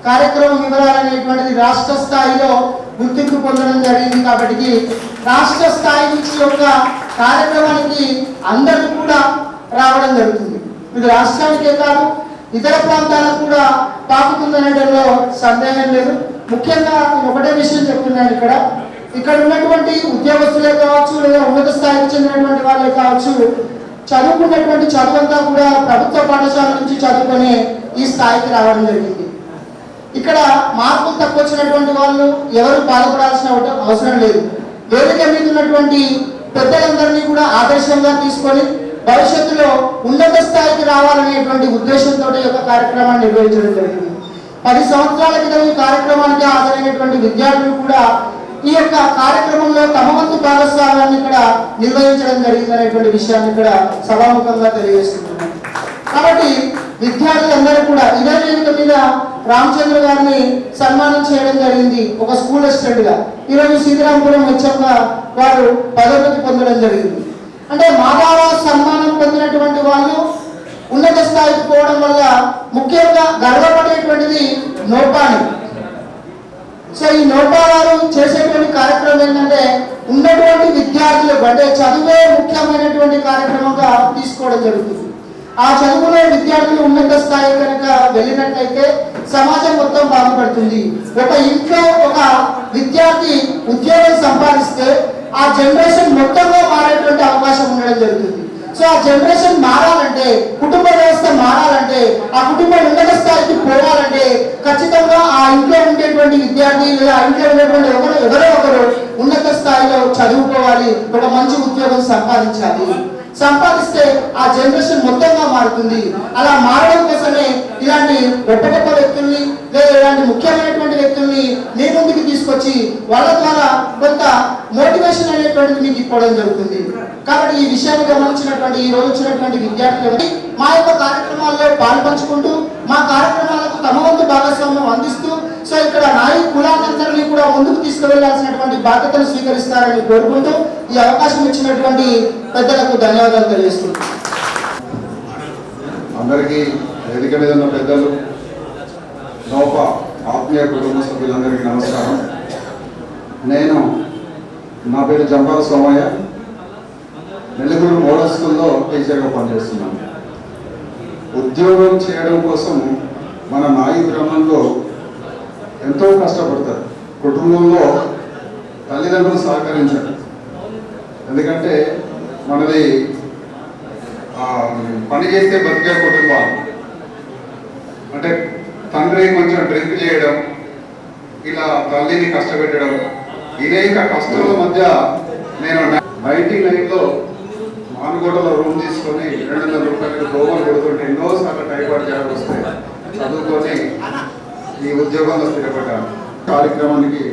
కార్యక్రమం వివరాలు అనేటువంటిది రాష్ట్ర స్థాయిలో గుర్తింపు పొందడం జరిగింది. కాబట్టి రాష్ట్ర స్థాయి నుంచి యొక్క కార్యక్రమానికి అందరూ కూడా రావడం జరుగుతుంది. ఇది రాష్ట్రానికే కాదు, ఇతర ప్రాంతాలకు కూడా పాకుతుందనడంలో సందేహం లేదు. ముఖ్యంగా నేను ఒకటే విషయం చెప్తున్నాను, ఇక్కడ ఉన్నటువంటి ఉద్యోగస్తులే కావచ్చు, లేదా ఉన్నత స్థాయికి చెందినటువంటి వాళ్ళే కావచ్చు, చదువుకున్నటువంటి చదువంతా కూడా ప్రభుత్వ పాఠశాల నుంచి చదువుకొని ఈ స్థాయికి రావడం జరిగింది. ఇక్కడ మార్కులు తక్కువ వచ్చినటువంటి వాళ్ళు ఎవరు బాధపడాల్సిన అవసరం లేదు. వేదిక మీద ఉన్నటువంటి పెద్దలందరినీ కూడా ఆదర్శంగా తీసుకొని భవిష్యత్తులో ఉన్నత స్థాయికి రావాలనేటువంటి ఉద్దేశంతో ఈ యొక్క కార్యక్రమాన్ని నిర్వహించడం జరిగింది. 10 సంవత్సరాల క్రితం ఈ కార్యక్రమానికి హాజరైనటువంటి విద్యార్థులు కూడా ఈ యొక్క కార్యక్రమంలో తమ వంతు భాగస్వామ్యాన్ని ఇక్కడ నిర్వహించడం జరిగిందనేటువంటి విషయాన్ని ఇక్కడ సభాముఖంగా తెలియజేస్తున్నాను. కాబట్టి విద్యార్థులందరూ కూడా ఇదే వేదిక మీద రామచంద్ర గారిని సన్మానం చేయడం జరిగింది ఒక స్కూల్ అసిస్టెంట్ గా. ఈరోజు సీతారాంపురం హెచ్ఎంగా వారు పదోన్నతి పొందడం జరిగింది. అంటే మాధవ సన్మానం పొందినటువంటి వాళ్ళు ఉన్నత స్థాయికి పోవడం వల్ల ముఖ్యంగా గర్వపడేటువంటిది నోపాని. సో ఈ నోపా వారు చేసేటువంటి కార్యక్రమం ఏంటంటే ఉన్నటువంటి విద్యార్థులకు అంటే చదువే ముఖ్యమైనటువంటి కార్యక్రమంగా తీసుకోవడం జరుగుతుంది. ఆ చదువులో విద్యార్థులు ఉన్నత స్థాయి కనుక వెళ్ళినట్లయితే సమాజం మొత్తం బాగుపడుతుంది. ఒక ఇంట్లో ఒక విద్యార్థి ఉద్యోగం సంపాదిస్తే ఆ జనరేషన్ మొత్తంగా మారేటువంటి అవకాశం ఉండడం జరుగుతుంది. సో ఆ జనరేషన్ మారాలంటే, కుటుంబ వ్యవస్థ మారాలంటే, ఆ కుటుంబం ఉన్నత స్థాయికి పోవాలంటే ఖచ్చితంగా ఆ ఇంట్లో ఉండేటువంటి విద్యార్థి లేదా ఆ ఇంట్లో ఉండేటువంటి ఎవరో ఒకరు ఉన్నత స్థాయిలో చదువుకోవాలి, ఒక మంచి ఉద్యోగం సంపాదించాలి. సంపాదిస్తే ఆ జనరేషన్ మొత్తంగా మారుతుంది. అలా మారడం కోసమే ఇలాంటి గొప్ప గొప్ప వ్యక్తుల్ని లేదా ఇలాంటి ముఖ్యమైనటువంటి వ్యక్తుల్ని మీ ముందుకు తీసుకొచ్చి వాళ్ళ ద్వారా కొంత మోటివేషన్ అనేటువంటిది మీకు ఇవ్వడం జరుగుతుంది. కాబట్టి ఈ విషయాన్ని గమనించినటువంటి ఈ రోజు వచ్చినటువంటి విద్యార్థులు మా యొక్క కార్యక్రమాల్లో పాల్పంచుకుంటూ మా కార్యక్రమాలకు తమ వంతు భాగస్వామ్యం అందిస్తూ సో ఇక్కడ నాయి కులాలందరినీ కూడా ముందుకు తీసుకువెళ్లాల్సినటువంటి బాధ్యతను స్వీకరిస్తారని కోరుకుంటూ ఈ అవకాశం ఇచ్చినటువంటి పెద్దలకు ధన్యవాదాలు తెలియజేస్తున్నాను. అందరికీ వేదిక మీద ఉన్న పెద్దలు, నోపా ఆత్మీయ కుటుంబ సభ్యులందరికీ నమస్కారం. నా పేరు జంపాల సోమయ్య, నెల్లూరు మోడల్ స్కూల్లో టీచర్గా పనిచేస్తున్నాను. ఉద్యోగం చేయడం కోసం మన నాయి గ్రామంలో ఎంతో కష్టపడతారు. కుటుంబంలో తల్లిదండ్రులు సహకరించారు. ఎందుకంటే మనది పని చేస్తే బతికే కుటుంబాలు. అంటే తండ్రి కొంచెం డ్రింక్ చేయడం, ఇలా తల్లిని కష్టపెట్టడం, అనేక కష్టాల మధ్య నేను 99లో మానుగోడలో రూమ్ తీసుకొని 200 రూపాయలు గోవలు కొడుతుంటే ఎన్నోసార్లు టైఫాయిడ్ జ్వరం వస్తే చదువుకొని ఈ ఉద్యోగంలో స్థిరపడ్డాను. కార్యక్రమానికి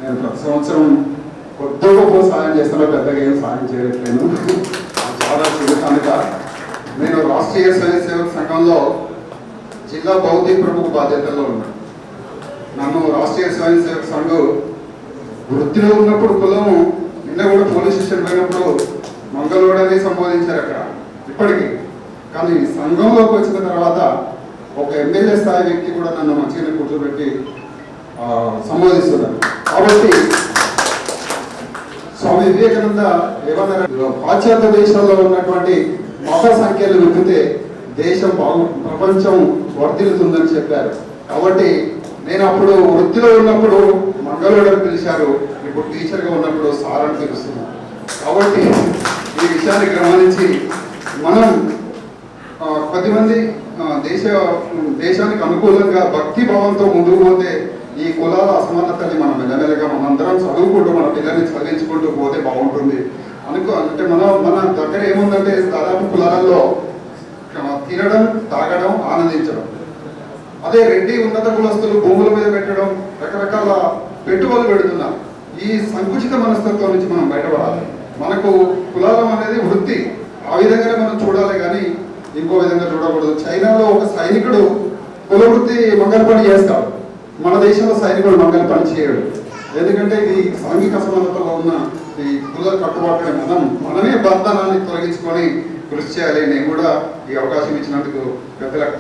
నేను ప్రతి సంవత్సరం కొద్ది గొప్ప సాయం చేస్తాను, పెద్దగా ఏం సాయం చేయట్లేను. చాలా కనుక నేను రాష్ట్రీయ స్వయం సేవక సంఘంలో జిల్లా భౌతిక ప్రముఖ బాధ్యతల్లో ఉన్నాను. నన్ను రాష్ట్రీయ స్వయం సేవక సంఘం వృత్తిలో ఉన్నప్పుడు కులము, నిన్న కూడా పోలీస్ స్టేషన్ పోయినప్పుడు మంగళవాడని సంబోధించారు అక్కడ ఇప్పటికీ. కానీ సంఘంలోకి వచ్చిన తర్వాత ఒక ఎమ్మెల్యే స్థాయి వ్యక్తి కూడా నన్ను మంచిగా కూర్చోబెట్టి సంబోధిస్తున్నారు. కాబట్టి స్వామి వివేకానంద ఏమన్నారు, పాశ్చాత్య దేశాల్లో ఉన్నటువంటి మత సంఖ్యలు విప్పితే దేశం ప్రపంచం వర్ధిల్లుతుందని చెప్పారు. కాబట్టి నేను అప్పుడు వృత్తిలో ఉన్నప్పుడు మంగళవాడని పిలిచారు, ఇప్పుడు టీచర్గా ఉన్నప్పుడు సార్ అని పిలుస్తున్నాను. కాబట్టి ఈ విషయాన్ని గమనించి మనం కొద్దిమంది దేశానికి అనుకూలంగా భక్తి భావంతో ముందుకు పోతే ఈ కులాల అసమానతని మనం మెల్లమెల్లగా మనందరం చదువుకుంటూ మన పిల్లల్ని చదివించుకుంటూ పోతే బాగుంటుంది అంటే మన దగ్గర ఏముందంటే దాదాపు కులాలలో తినడం, తాగడం, ఆనందించడం. అదే రెడ్డి ఉన్నత కులస్తులు భూముల మీద పెట్టడం, రకరకాల పెట్టుబడులు పెడుతున్నారు. ఈ సంకుచిత మనస్తత్వం నుంచి మనం బయటపడాలి. మనకు కులాలం అనేది వృత్తి, ఆ విధంగానే మనం చూడాలి కానీ ఇంకో విధంగా చూడకూడదు. చైనాలో ఒక సైనికుడు కుల వృత్తి మంగళ పని చేస్తాడు, మన దేశంలో సైనికుడు మంగళ పని చేయడు. ఎందుకంటే ఇది సాంఘిక అసమానతలో ఉన్న ఈ కుల కట్టుబాటుని మనమే బంధనాన్ని తొలగించుకొని కృషి చేయాలి. నేను కూడా ఈ అవకాశం ఇచ్చినందుకు పెద్దలకు